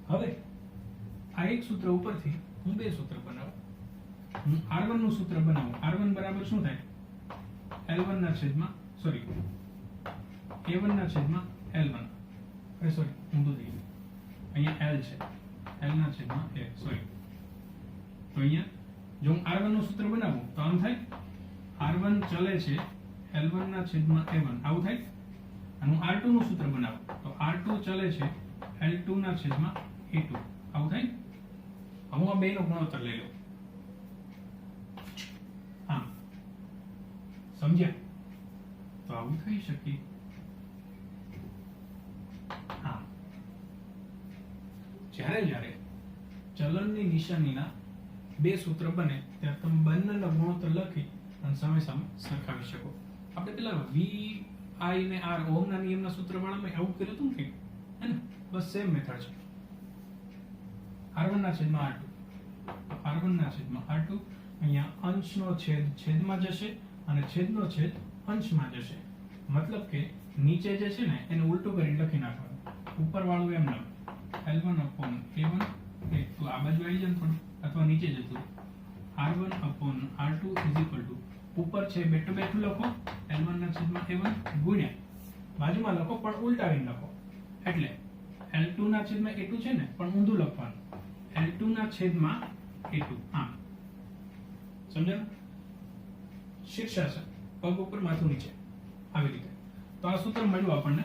હવે આ એક સૂત્ર ઉપરથી હું બે સૂત્ર બનાવું. હું r1 નું સૂત્ર બનાવું. r1 બરાબર શું થાય, l1 ના છેદમાં સોરી a1 ના છેદમાં l1, અરે સોરી ઊંધું થઈ ગયું, અહીંયા l છે, l ના છેદમાં a, સોરી. તો અહીંયા જો હું r1 નું સૂત્ર બનાવું તો આમ થાય, r1 ચલે છે l1 ના છેદમાં a1, આવું થાય. અને હું r2 નું સૂત્ર બનાવું તો r2 ચલે છે l2 ના છેદમાં a2, આવું થાય. હું આ બેનો ગુણોત્તર લઈ લઉં. આમ સમજ્યા? તો આવું થઈ શકે. હા, જ્યારે ચલનની નિશાનીના બે સૂત્ર બને ત્યારે તમે બંનેનો ગુણોત્તર લખી અને સામે સામે સરખાવી શકો. આપણે પેલા v i ને r ઓહમના નિયમના સૂત્ર વાળામાં આવું કર્યું હતું ને, હે ને? બસ સેમ મેથડ છે. r1 ના છેદમાં r2, તો r1 ના છેદમાં r2, અહીંયા અંશનો છેદ છેદમાં જશે અને છેદનો છેદ અંશમાં જશે. મતલબ કે નીચે જે છે ને એને ઉલટું કરીને લખી નાખવાનું, ઉપર વાળું એમ ન l1 upon a1, તો આ બાજુ આવી જાય ને થોડું, અથવા નીચે જતું r1 upon r2 is equal to ઉપર છે બેઠું બેઠું લખો l1 ના છેદમાં a1 ગુણ્યા બાજુમાં લખો પણ ઉલટાવીને લખો, એટલે l2 ના છેદમાં a2 છે ને પણ ઊંધું લખવાનું, l2 ના છેદમાં a2. આમ સમજાયું? શીર્ષાસન, પગ ઉપર માથું નીચે, આવી રીતે. તો આ સૂત્ર મળ્યું આપણને.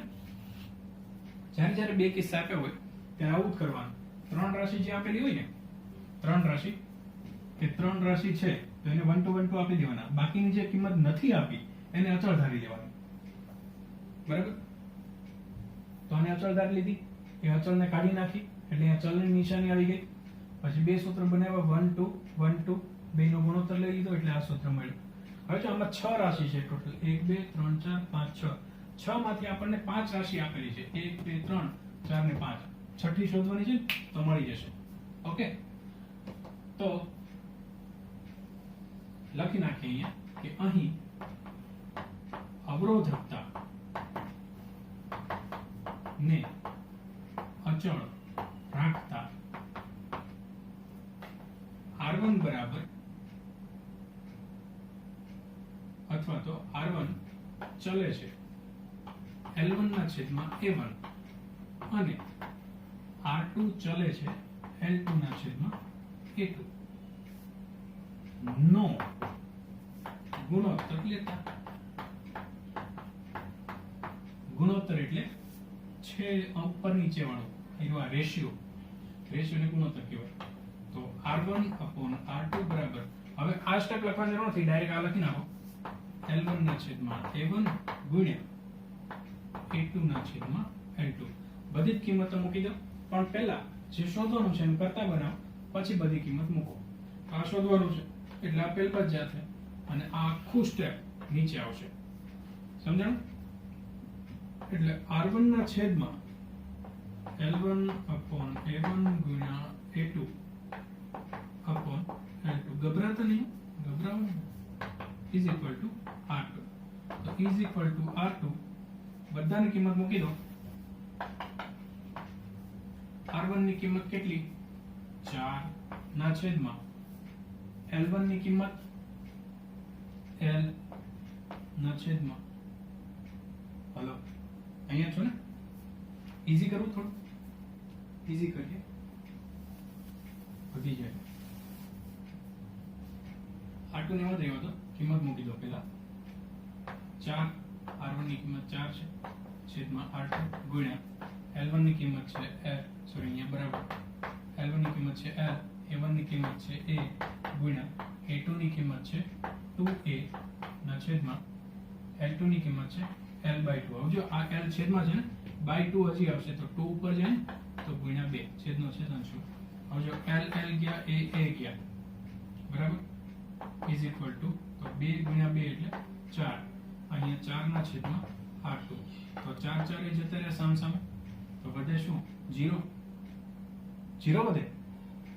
જ્યારે જ્યારે બે કિસ્સા આપ્યા હોય ત્યારે આવું જ કરવાનું. ત્રણ રાશિ જે આપેલી હોય ને, ત્રણ રાશિ છે તો એને 1 to 1 આપી દેવાના, બાકીની જે કિંમત નથી આપી એને અચળ ધારી લેવાની. બરાબર? તો આને અચળ ધારી લીધી, એ અચળને કાઢી નાખી એટલે અહીંયા ચલની નિશાની આવી ગઈ. પછી બે સૂત્ર બનાવ્યા, 1 2 બેનો ગુણોત્તર લઈ લીધો એટલે આ સૂત્ર મળ્યું. હવે જો આમાં 6 રાશિ છે ટોટલ, 1 2 3 4 5 6, 6 માંથી આપણને 5 રાશિ આપેલી છે, 1 2 3 4 ને 5. છઠ્ઠી શોધવાની છે તો મળી જશે. ઓકે, તો લખી નાખીએ અહીંયા કે અહીં અવરોધકતા ને અચળ રાખતા r1 બરાબર અથવા તો r1 ચલે છે l1 ના છેદમાં a1 અને r2 ચલે છે l2 ના છેદમાં a2 નો ગુણોત્તર લેતા. ગુણોત્તર એટલે છે ઉપર નીચે વાળો એનો રેશિયો ને ગુણોત્તર કહેવાય. તો r1 upon r2 બરાબર, હવે આ સ્ટેપ લખવાની જરૂર નથી, ડાયરેક્ટ આ લખી નાખો, l1 ના છેદમાં a1 ગુણ્યા a2 ના છેદમાં l2. બધી જ કિંમતો મૂકી દો, પણ પહેલા જે શોધવાનું છે એમ કરતા બનાવો, પછી બધી કિંમત મૂકો. આ શોધવાનું છે એટલે આ પેલ પર જાતે અને આ આખું સ્ટેપ નીચે આવશે. સમજાણું? એટલે r1 ના છેદમાં l1 upon a1 ગુણ્યા a2 upon l2, ગભરાતા નહીં, ગભરાવું is equal to r2. તો is equal to r2 બધાની કિંમત મૂકી દો. r1 ની કિંમત કેટલી? 4 ના છેદમાં l1 ની કિંમત l ના છેદમાં, હલો અહીંયા છો ને, ઈઝી કરવું, થોડું ઈઝી કરીએ, વધી જાય. r2 ને વધે તો કિંમત મૂકી દો. પહેલા 4, r1 ની કિંમત 4 છે છેદમાં r2 ગુણ્યા l1 ની કિંમત છે સોરી અહીંયા બરાબર, l1 ની કિંમત છે l, a1 ની કિંમત છે a ગુણ્યા a2 ની કિંમત છે 2a ના છેદમાં l2 ની કિંમત છે l/2. હવે જો આ l છેદમાં છે ને, /2 હજી આવશે તો 2 ઉપર જાય ને તો ગુણ્યા 2, છેદનો છેદ અંશનો. હવે જો l ગયા a ગયા, બરાબર, ઇઝ ઇક્વલ ટુ, તો 2 ગુણ્યા 2 એટલે 4, અહીંયા 4 ના છેદમાં r2 તો 4 4 એ જતા રહ્યા સામ સામે, તો વધે શું? 0. 0 વધે,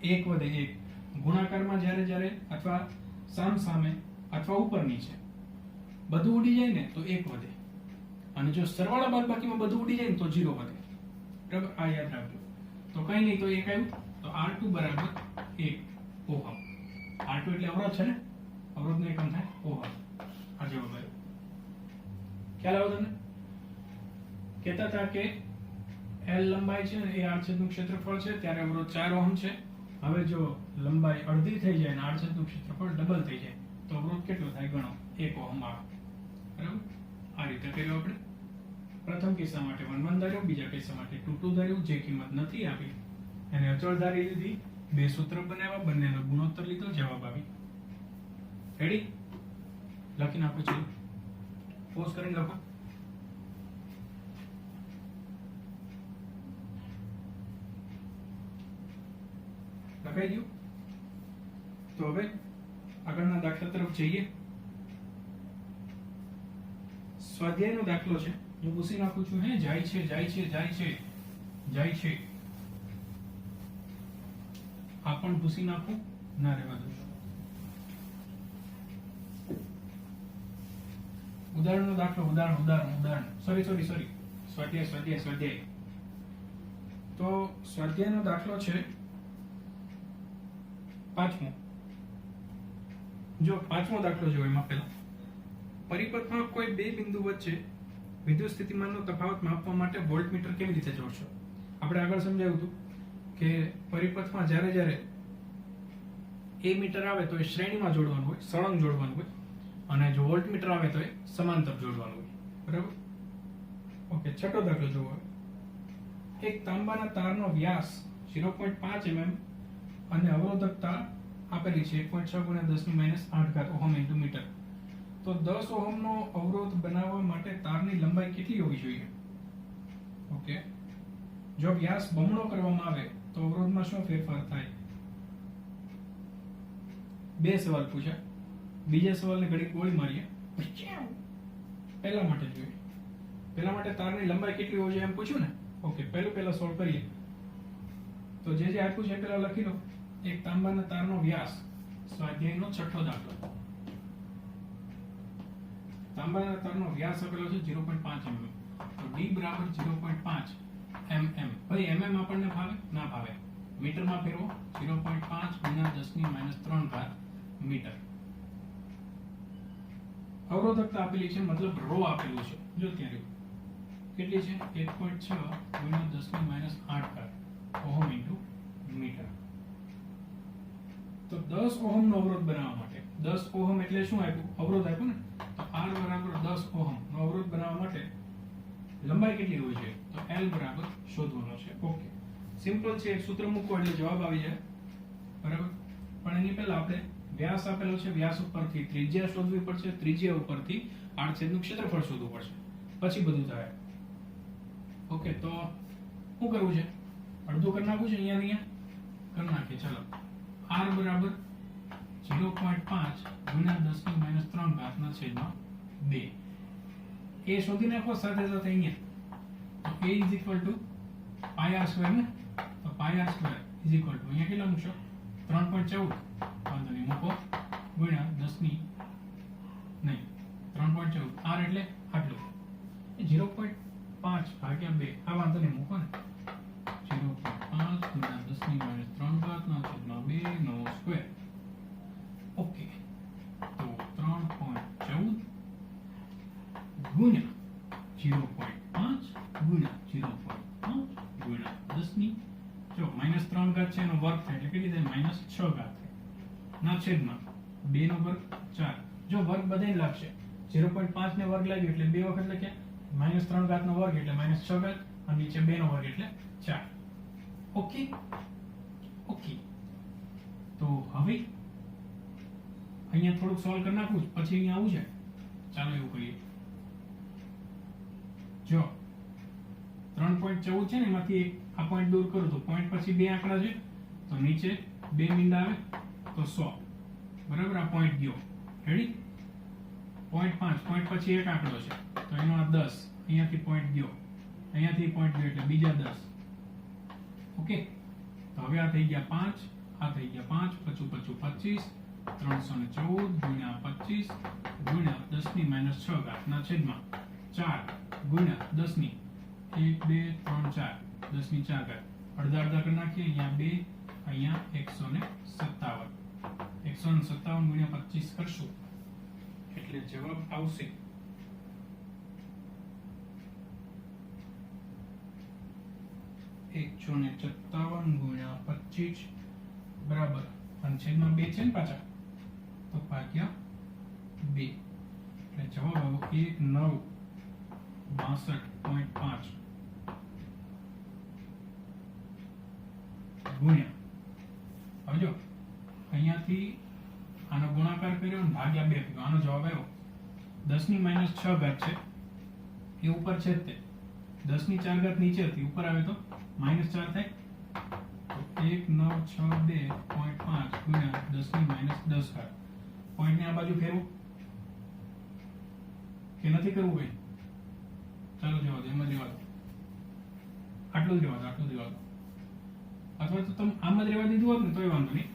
1 વધે. 1 ગુણાકારમાં જ્યારે જ્યારે અથવા સામ સામે અથવા ઉપર નીચે બધું ઉડી જાય ને તો 1 વધે, અને જો સરવાળા બાદબાકીમાં બધું ઉડી જાય ને તો 0 વધે. બરાબર, આ યાદ રાખજો. તો કઈ નહીં, તો 1 આવ્યું, તો R2 બરાબર 1 ઓહમ. R2 એટલે અવરોધ છે ને, અવરોધનો એકમ થાય ઓહમ. આ જવાબ આવ્યો. ખ્યાલ આવ્યો તમને? કહેતા હતા કે L લંબાઈ છે ને એ આડછેદનું ક્ષેત્રફળ છે, ત્યારે અવરોધ 4 ઓહમ છે. હવે જો લંબાઈ અડધી થઈ જાય અને આડછેદનું ક્ષેત્રફળ ડબલ થઈ જાય તો અવરોધ કેટલો થાય ગણો, 1 ઓહમ આવે. બરાબર, આ રીતે કર્યું આપણે. પ્રથમ કિસ્સા માટે 1 1 ધાર્યું, બીજા કિસ્સા માટે 2 2 ધાર્યું. જે કિંમત નથી આપી એને અચળ ધારી લીધી, બે સૂત્ર બનાવ્યા, બંનેનો ગુણોત્તર લીધો, જવાબ આવી. રેડી? લખી નાખો. ચલો પોઝ કરીને લખો. લખાઈ ગયું? તો હવે આગળના દાખલા તરફ જઈએ. સ્વાધ્યાયનો દાખલો છે, હું પૂછી નાખું છું. હે, જાય છે જાય છે જાય છે જાય છે, આ પણ પૂછી નાખું, ના રહેવા દો. ઉદાહરણનો દાખલો, ઉદાહરણ. સોરી સ્વાધ્યાય. તો સ્વાધ્યાયનો દાખલો છે 5મો. જો 5મો દાખલો જો એમાં પહેલા પરિપથમાં કોઈ બે બિંદુ વચ્ચે વિદ્યુત સ્થિતિમાનનો તફાવત માપવા માટે વોલ્ટમીટર કેવી રીતે જોડશો? આપણે આગળ સમજાવ્યું હતું કે પરિપથમાં જ્યારે જ્યારે એ મીટર આવે તો એ શ્રેણીમાં જોડવાનું હોય, સળંગ જોડવાનું હોય, અને જો વોલ્ટમીટર આવે તો એ સમાંતર જોડવાનું હોય. બરાબર, ઓકે. છઠ્ઠો દાખલો જુઓ. એક તાંબાના તારનો વ્યાસ 0.5 mm અને અવરોધકતા આપેલી છે 1.6 × 10⁻8 ઓહમ × મીટર. તો 10 ઓહમનો અવરોધ બનાવવા માટે તારની લંબાઈ કેટલી હોવી જોઈએ? ઓકે, જો વ્યાસ બમણો કરવામાં આવે તો અવરોધમાં શું ફેરફાર થાય? બે સવાલ પૂછ્યા. બીજા સવાલને ઘડીક ગોળી મારીએ. પહેલા માટે જોઈએ. પહેલા માટે તારની લંબાઈ કેટલી હોવી જોઈએ એમ પૂછ્યું ને. ઓકે, પહેલા સોલ્વ કરીએ. તો જે આપ્યું છે પેલા લખી લો. એક તાંબાના તારનો વ્યાસ, સ્વાધ્યાયનો છઠ્ઠો દાખલો. તાંબાના તારનો વ્યાસ આપેલો છે 0.5 mm. તો D બરાબર 0.5 mm. ભાઈ mm આપણને ભાવે? ના ભાવે. મીટરમાં ફેરવો. 0.5 × 10⁻³ મીટર. અવરોધકતા આપેલી છે, મતલબ ρ આપેલું છે. જો ત્યાં કેટલી છે? 1.6 × 10⁻8 ઓહમ × મીટર. તો 10 ઓહમનો અવરોધ બનાવવા માટે, 10 ઓહમ એટલે શું આપ્યું? અવરોધ આપ્યું ને. તો R બરાબર 10 ઓહમ નો અવરોધ બનાવવા માટે લંબાઈ કેટલી હોવી જોઈએ? તો L બરાબર શોધવાનો છે. ઓકે, સિમ્પલ છે. એક સૂત્ર મૂકો એટલે જવાબ આવી જાય. બરાબર, પણ એની પહેલા આપણે વ્યાસ આપેલો છે, વ્યાસ ઉપરથી ત્રિજ્યા શોધવી પડશે, ત્રિજ્યા ઉપરથી આડછેદનું ક્ષેત્રફળ શોધવું પડશે, પછી બધું થાય. ઓકે, તો શું કરવું છે? અડધું કરી નાખવું છે. અહીંયા કરી નાખીએ. ચલો, R બરાબર 0.5 × 10⁻³ એ શોધી નાખો સાથે સાથે અહીંયા. તો A = πr² ને. તો πr² = અહીંયા કેટલા મૂકશો? 3.14. વાંધો નહીં, મૂકો. ગુણ્યા 10 નહીં 3.14. R એટલે આટલું. 0.5 ભાગ્યા 2. આ વાંધો નહીં, મૂકો ને. 0.5 × 10⁻³ નો સ્ક્વેર. ઓકે, તો 3.14 ગુણ્યા 0.5 ગુણ્યા 0.5 ગુણ્યા 10 જો -3 છે એનો વર્ગ થાય એટલે કેટલી થાય? -6 થાય. ના છેદમાં 2 નો વર્ગ 4. જો વર્ગ બધાય લાગશે. 0.5 ને વર્ગ લાગ્યો એટલે 2 વખત લખ્યા. -3 નો વર્ગ એટલે -6 અને નીચે 2 નો વર્ગ એટલે 4. ઓકે. તો હવે અહીંયા થોડુંક સોલ્વ કરી નાખું, પછી અહીંયા આવું છે. ચાલો એવું કરીએ. જો 3.14 છે ને, એમાંથી એક આ પોઈન્ટ દૂર કરું તો પોઈન્ટ પછી બે આંકડા છે, તો નીચે 2 મીંડા આવે તો 100. બરાબર, આ પોઈન્ટ ગયો. રેડી? 0.5 પોઈન્ટ પછી એક આંકડો છે તો એનો આ 10 અહીંયાથી પોઈન્ટ ગયો, અહીંયાથી પોઈન્ટ ગયો એટલે બીજા 10. ઓકે, તો હવે આ થઈ ગયા 5, આ થઈ ગયા 5, પચું 25, 314 ગુણ્યા 25 ગુણ્યા 10 ની માઈનસ 6 ઘાત ના છેદમાં 4 ગુણ્યા 10 ની 1 2 3 4 10 ની 4 ઘાત. અડધા અડધા કરી નાખીએ, અહીંયા 2, અહીંયા 157. 157 ગુણ્યા 25 કરશું એટલે જવાબ આવશે 157 ગુણ્યા 25 બરાબર, અને છેદમાં 2 છે ને પાછા, તો ભાગ્યા 2 એટલે જવાબ આવ્યો 1962.5 ગુણ્યા, હવે જો અહીંયાથી આનો ગુણાકાર કર્યો અને ભાગ્યા 2 કર્યો, આનો જવાબ આવ્યો 10 ની માઈનસ 6 ઘાત છે એ ઉપર છે તે 10 ની 4 ઘાત નીચે હતી, ઉપર આવે તો માઈનસ 4 થાય, તો 1962.5 ગુણ્યા 10 ની માઈનસ 10 ઘાત. પોઈન્ટ ને આ બાજુ ફેરવું કે નથી કરવું ભાઈ? ચાલો જવા દો, એમ જ રહેવા દો, આટલું જ રહેવા દો, આટલું જ રહેવા દો. અથવા તો તમે આમ જ રહેવા દીધું હોત ને તોય વાંધો નહીં,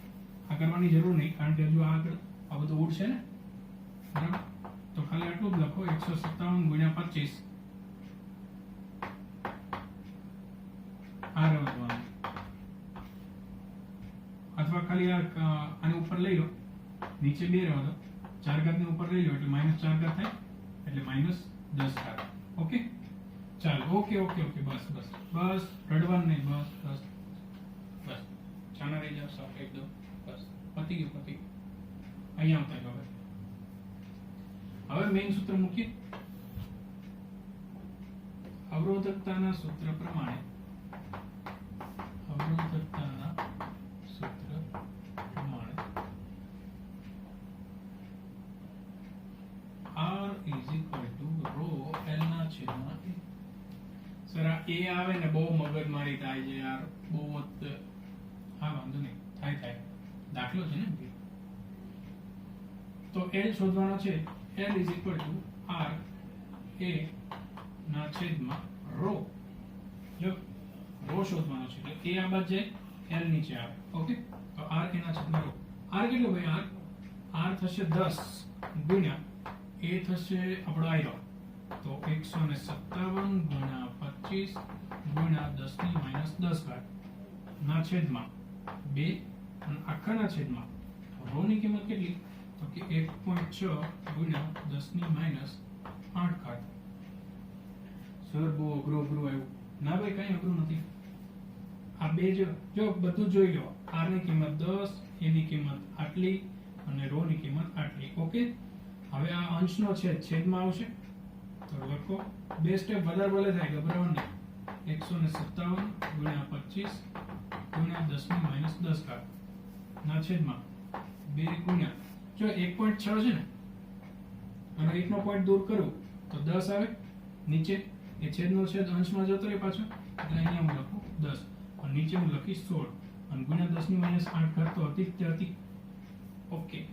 આ કરવાની જરૂર નહીં, કારણ કે હજુ આગળ આ બધું ઉડશે ને, બરાબર? તો ખાલી આટલું જ લખો 157 ગુણ્યા 25 આ રહેવા દો. અથવા ખાલી આને ઉપર લઈ લો, નીચે 2 રહેવા દો, 4 ઘાત ની ઉપર લઈ લો એટલે માઈનસ 4 ઘાત થાય એટલે માઈનસ 10 ઘાત. ઓકે, ચાલો, ઓકે ઓકે ઓકે, બસ બસ બસ, રડવાનું નહીં, બસ બસ બસ, ચાના રહી જાવ સાફ એકદમ, બસ પતી ગયું, પતી ગયું. અહીંયા આવતા જાવ. હવે મેઇન સૂત્ર મૂકીએ. અવરોધકતાના સૂત્ર પ્રમાણે R is equal to rho L ના છેદમાં A. સર આ A આવે ને બહુ મગજમારી થાય છે યાર, બહુ જ. હા વાંધો નહીં, થાય દાખલો છે ને. તો L શોધવાનો છે, L is equal to R A ના છેદમાં rho. જો rho શોધવાનો છે એટલે A આ બાજુ જાય, L નીચે આવે. ઓકે, તો R A ના છેદમાં rho. R કેટલું ભાઈ? R થશે 10 ગુણ્યા A થશે આપણો આયરો, તો 157 ગુણ્યા 25 ગુણ્યા 10 ની માઈનસ 10 ઘાત ના છેદમાં 2 અને આખાના છેદમાં રો ની કિંમત કેટલી? તો કે 1.6 ગુણ્યા 10 ની માઈનસ 8 ઘાત. સર બહુ અઘરું આવ્યું ના ભાઈ, કઈ અઘરું નથી. આ બે જો બધું જોઈ લો, r ની કિંમત 10, a ની કિંમત આટલી અને રો ની કિંમત આટલી. ઓકે, હવે આ અંશનો છેદમાં આવશે, તો લખો 2 સ્ટેપ વધારે ભલે થાય, ગભરાવાનું નહીં. 157 ગુણ્યા 25 ગુણ્યા 10 ની માઈનસ 10 ઘાત ના છેદમાં 2 ગુણ્યા, જો 1.6 છે ને, અને 1 નો પોઈન્ટ દૂર કરું તો 10 આવે નીચે, એ છેદનો છેદ અંશમાં જતો રહે પાછો, એટલે અહીંયા હું લખું 10 અને નીચે હું લખીશ 16 અને ગુણ્યા 10 ની માઈનસ 8 ઘાત તો હતી તે હતી. ઓકે,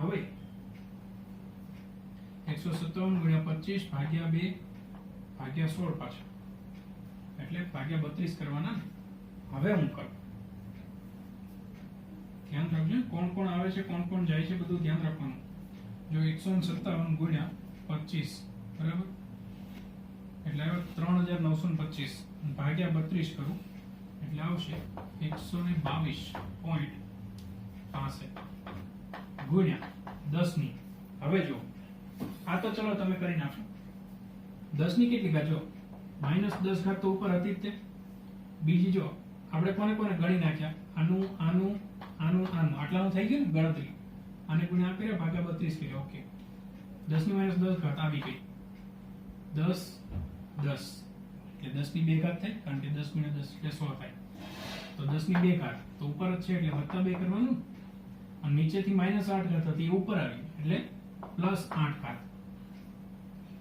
હવે 157 ગુણ્યા 25 ભાગ્યા 2 ભાગ્યા 16 પાછા, એટલે ભાગ્યા 32 કરવાના ને. હવે હું કરું, ધ્યાન રાખજો, કોણ કોણ આવે છે કોણ કોણ જાય છે બધું ધ્યાન રાખવાનું. જો 157 ગુણ્યા 25 બરાબર એટલે આવે 3925 ભાગ્યા 32 કરું એટલે આવશે 122.65 ગુણ્યા 10 ની. હવે જો આ તો ચલો તમે કરી નાખો, 10 ની કેટલી ઘાત? જો માઈનસ 10 ઘાત તો ઉપર હતી જ તે. બીજી જો આપણે કોને કોને ગણી નાખ્યા, આનું આનું આનું આનું, આટલાનું થઈ ગયું ને ગણતરી. આને ગુણ્યા કર્યા ભાગ્યા 32 કર્યા. ઓકે, 10 ની માઈનસ 10 ઘાત આવી ગઈ. 10 10 એટલે 10 ની 2 ઘાત થાય, કારણ કે 10 ગુણ્યા 10 એટલે 100 થાય. તો 10 ની 2 ઘાત તો ઉપર જ છે એટલે વત્તા 2 કરવાનું, અને નીચેથી માઈનસ 8 ઘાત હતી એ ઉપર આવી એટલે પ્લસ 8 ઘાત.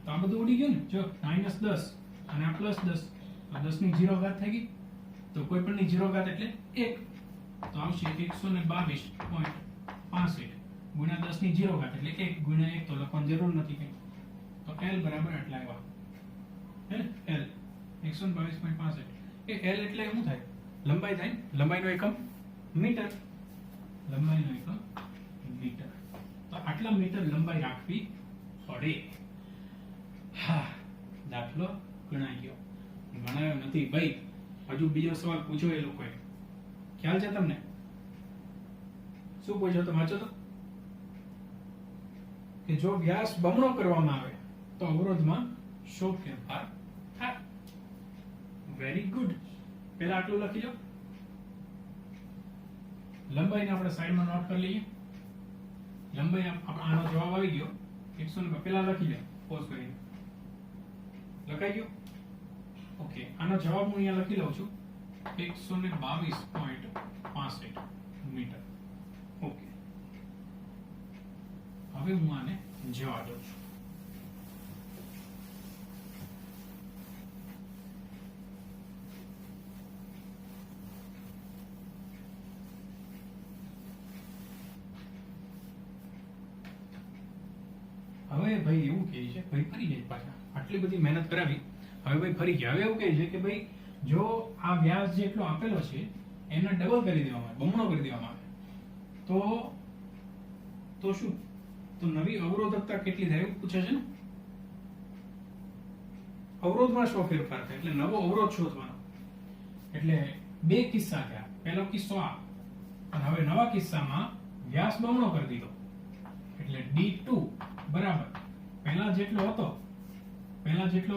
તો આ બધું ઉડી ગયું ને. જો માઈનસ 10 અને આ પ્લસ 10, તો 10 ની 0 ઘાત થઈ ગઈ. તો કોઈ પણ ની 0 ઘાત એટલે 1, તો આવશે 122.65 ગુણ્યા 10 ની 0 ઘાત એટલે 1 ગુણ્યા 1, તો લખવાની જરૂર નથી કઈ. તો L બરાબર આટલા આવ્યા. હે ને L 122.65 એ L એટલે શું થાય લંબાઈ થાય લંબાઈનો એકમ મીટર લંબાઈનો એકમ મીટર તો આટલા મીટર લંબાઈ રાખવી પડે હા દાખલો ગણાઈ ગયો ગણાયો નથી ભાઈ હજુ બીજો સવાલ પૂછ્યો એ લોકોએ ખ્યાલ છે તમને શું પૂછ્યો તો વાંચો તો કે જો વ્યાસ બમણો કરવામાં આવે તો અવરોધમાં શું ફેરફાર થાય વેરી ગુડ પહેલા આટલું લખી લો લંબાઈને આપણે સાઈડમાં નોટ કરી લઈએ લંબાઈ આનો જવાબ આવી ગયો 100 પહેલા લખી લે પોઝ કરીને લખાઈ ગયો ઓકે આનો જવાબ હું અહીંયા લખી લઉં છું 122.65 મીટર ઓકે હવે હું આને જવા દઉં છું હવે ભાઈ એવું કહે છે ભાઈ ફરી જાય પાછા આટલી બધી મહેનત કરાવી હવે ભાઈ ફરી ગયા હવે એવું કહે છે કે ભાઈ જો આ વ્યાસ જેટલો આપેલો છે એને ડબલ કરી દેવામાં આવે બમણો કરી દેવામાં આવે તો શું તો નવી અવરોધકતા કેટલી થાય એવું પૂછે છે ને અવરોધમાં શું ફેરફાર થાય એટલે નવો અવરોધ શોધવાનો એટલે બે કિસ્સા થયા પહેલો કિસ્સો આ અને હવે નવા કિસ્સામાં વ્યાસ બમણો કરી દીધો એટલે D2 બરાબર પહેલા જેટલો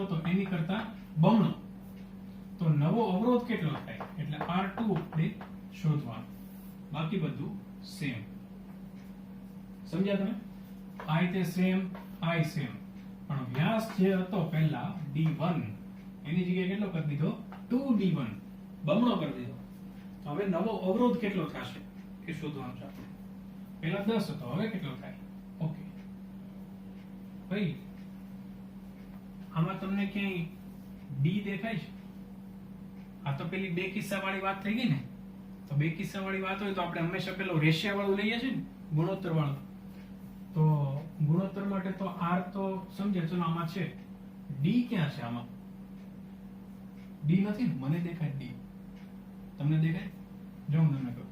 હતો એની કરતા બમણો તો નવો અવરોધ કેટલો થાય એટલે R2 આપણે શોધવાનો બાકી બધું સેમ સમજ્યા તમે I તે સેમ I સેમ પણ વ્યાસ જે હતો પહેલા D1 એની જગ્યાએ કેટલો કરી દીધો 2D1 બમણો કરી દીધો તો હવે નવો અવરોધ કેટલો થશે એ શોધવાનું છે આપણે પહેલા 10 હતો હવે કેટલો થાય ઓકે ભાઈ આમાં તમને ક્યાંય ડી દેખાય છે આ તો પેલી બે કિસ્સા વાળી વાત થઈ ગઈ ને તો બે કિસ્સા વાળી વાત હોય તો આપણે હંમેશા પેલો રેશિયા વાળું લઈએ છીએ ને ગુણોત્તર વાળું તો ગુણોત્તર માટે તો R તો સમજે ચલો આમાં છે ડી ક્યાં છે આમાં ડી નથી ને મને દેખાય ડી તમને દેખાય જો હું તમને કહું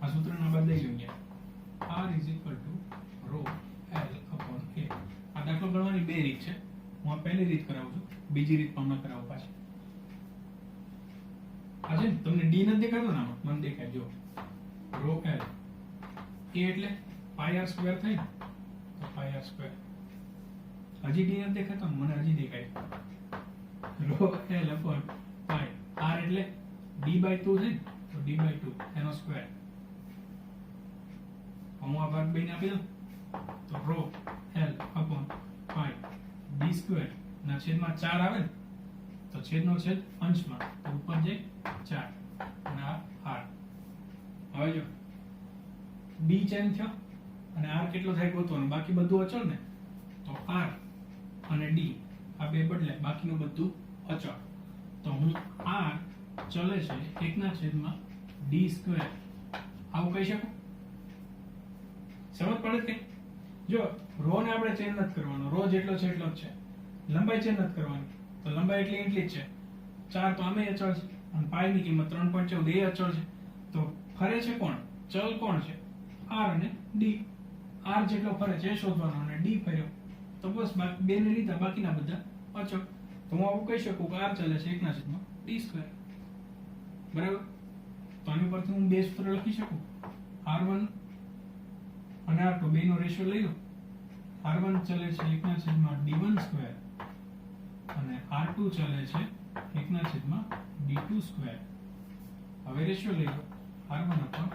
આ સૂત્રના બદલાઈ ગયું R ρ L upon A આ દાખલો ગણવાની બે રીત છે હું આ પહેલી રીત કરાવું છું બીજી રીત પણ કરાવું પાછી આ છે તમને ડી નથી દેખાતો ને આમાં મને દેખાય જો ρ L A એટલે પાઈ r સ્ક્વેર થાય ને તો પાઈ r સ્ક્વેર હજી ડી નથી દેખાતો મને હજી દેખાય ρ L upon પાઈ r એટલે d/2 છે ને તો d/2 એનો સ્ક્વેર હું આ ભાગ બેને આપી દઉં તો ρ L upon પાઈ d સ્ક્વેર ના છેદમાં 4 આવે ને તો છેદનો છેદ અંશમાં તો ઉપર જાય 4 અને આ r હવે જો d ચેન્જ થયો અને r કેટલો થાય ગોતવાનું બાકી બધું અચળ ને તો r અને d આ બે બદલે બાકીનું બધું અચળ તો હું r ચલે છે 1/d સ્ક્વેર આવું કહી શકું સમજ પડે કે જો રો ને આપણે ચેન્જ નથી કરવાનો રો જેટલો છે એટલો જ છે લંબાઈ ચેન્જ નથી કરવાની તો લંબાઈ એટલી જ છે 4 તો આમે અચળ છે અને પાઈ ની કિંમત 3.14 એ અચળ છે તો ફરે છે કોણ ચલ કોણ છે r અને d r જેટલો ફરે છે એ શોધવાનો અને d ફર્યો તો બસ બે ને લીધા બાકીના બધા અચળ તો હું આવું કહી શકું કે r ચાલે છે 1/d સ્ક્વેર બરાબર તો આની પરથી હું બે સૂત્ર લખી શકું r1 અને r2 બે નો રેશિયો લઈ લો r1 ચલે છે 1/d1 સ્ક્વેર અને r2 ચલે છે 1/d2 સ્ક્વેર હવે રેશિયો લઈ લો r1 upon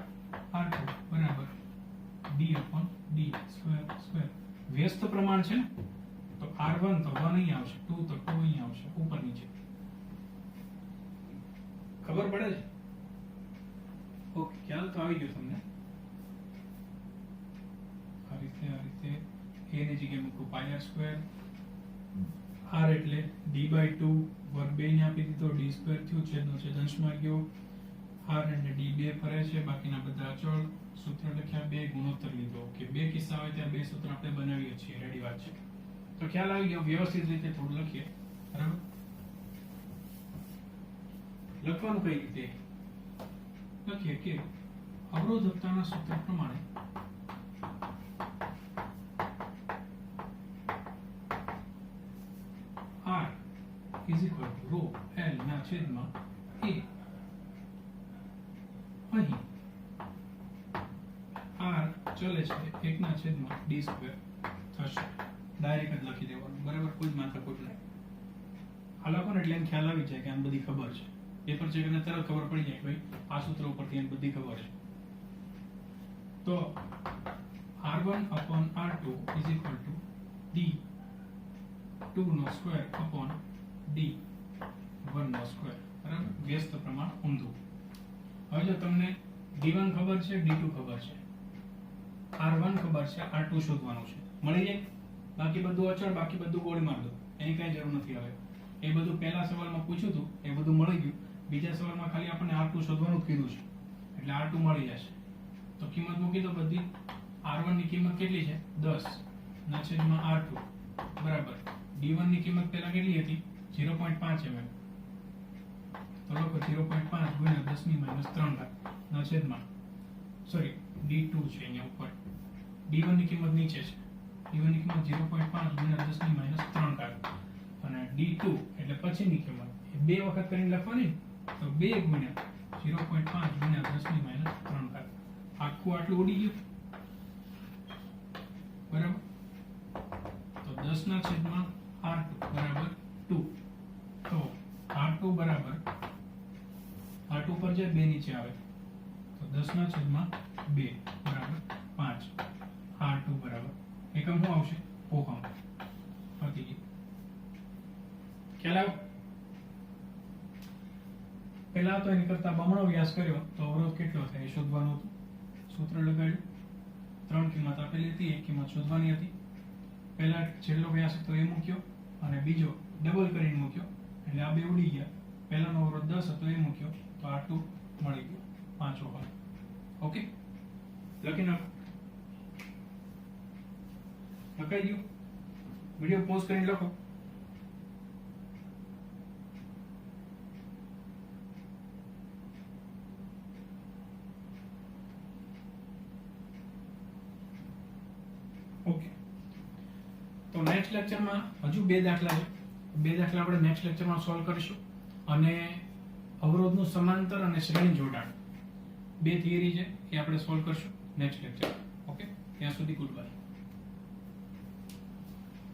r2 બરાબર d upon d square square વ્યસ્ત પ્રમાણ છે તો r1 તો 1 અહીં આવશે 2 તો 2 અહીં આવશે ઉપર નીચે ખબર પડે છે ઓકે ખ્યાલ તો આવી ગયો તમને આ રીતે a ની જગ્યાએ મૂકું પાઈ r સ્ક્વેર r એટલે d/2 વર્ગ 2 ને આપી દીધો d સ્ક્વેર થયું છેદનો છેદ અંશમાં ગયો r અને d બે ફરે છે બાકીના બધા અચળ સૂત્ર લખ્યા બે ગુણોત્તર લીધો કે બે કિસ્સા હોય ત્યાં બે સૂત્ર આપણે બનાવીએ છીએ રેડી વાત છે તો ખ્યાલ આવી ગયો વ્યવસ્થિત રીતે થોડું લખીએ બરાબર લખવાનું કઈ રીતે લખીએ કે અવરોધકતાના સૂત્ર પ્રમાણે R is equal to rho L ના છેદમાં A. અહીં R ચલે છે 1 ના છેદમાં d સ્ક્વેર થશે. ડાયરેક્ટ જ લખી દેવાનું, બરાબર, કોઈ જ માથાકૂટ નહીં. આ લખો ને એટલે એમ ખ્યાલ આવી જાય કે આને બધી ખબર છે. પેપર ચેક કરીને તરત ખબર પડી જાય કે ભાઈ આ સૂત્ર ઉપરથી એને બધી ખબર છે. તો R1 upon R2 is equal to D2 નો સ્ક્વેર upon D1 નો સ્ક્વેર, બરાબર, વ્યસ્ત પ્રમાણ ઊંધું. હવે જો તમને D1 ખબર છે, D2 ખબર છે, R1 ખબર છે, R2 શોધવાનું છે, મળી જાય. બાકી બધું અચળ, બાકી બધું ગોળી માર દો, એની કઈ જરૂર નથી. હવે એ બધું પહેલા સવાલમાં પૂછ્યું હતું, એ બધું મળી ગયું. બીજા સવાલમાં ખાલી આપણને R2 શોધવાનું જ કીધું છે, એટલે R2 મળી જશે. તો કિંમત મૂકી દો બધી. R1 ની કિંમત કેટલી છે? 10 ના છેદમાં R2, બરાબર. D1 ની કિંમત પહેલા કેટલી હતી? 0.5 mm. તો લખો 0.5 ગુણ્યા 10 ની માઈનસ 3 ના છેદમાં, સોરી, D2 છે અહીંયા ઉપર. D1 ની કિંમત નીચે છે. D1 ની કિંમત 0.5 ગુણ્યા 10 ની માઈનસ 3 અને D2 એટલે પછીની કિંમત એ બે વખત કરીને લખવાની, તો 2 ગુણ્યા 0.5 ગુણ્યા 10 ની માઈનસ 3. આખું આટલું ઉડી ગયું, બરાબર. તો 10 ના છેદમાં R2 બરાબર 2. તો R2 બરાબર, R2 પર જે 2 નીચે આવે તો 10 ના છેદમાં 2 બરાબર 5. R2 બરાબર એકમ શું આવશે? ઓહમ. પતી ગયું. ખ્યાલ આવ્યો? પહેલા તો એની કરતા બમણો વ્યાસ કર્યો તો અવરોધ કેટલો થાય એ શોધવાનું હતું. સૂત્ર લગાડ્યું, 3 કિંમત આપેલી હતી, 1 કિંમત શોધવાની હતી. પહેલા છેલ્લો વ્યાસ હતો એ મૂક્યો અને બીજો ડબલ કરીને મૂક્યો, એટલે આ બે ઉડી ગયા. પહેલાનો અવરોધ 10 હતો એ મૂક્યો તો R2 મળી ગયો 5 ઓહમ. ઓકે, લખી નાખો. લખાઈ ગયું? વિડિયો પોઝ કરીને લખો. ઓકે, તો નેક્સ્ટ લેક્ચરમાં હજુ 2 દાખલા છે. 2 દાખલા આપણે નેક્સ્ટ લેક્ચરમાં સોલ્વ કરીશું. અને અવરોધનું સમાંતર અને શ્રેણી જોડાણ 2 થિયરી છે એ આપણે સોલ્વ કરશું નેક્સ્ટ લેક્ચર. ઓકે, ત્યાં સુધી ગુડ બાય.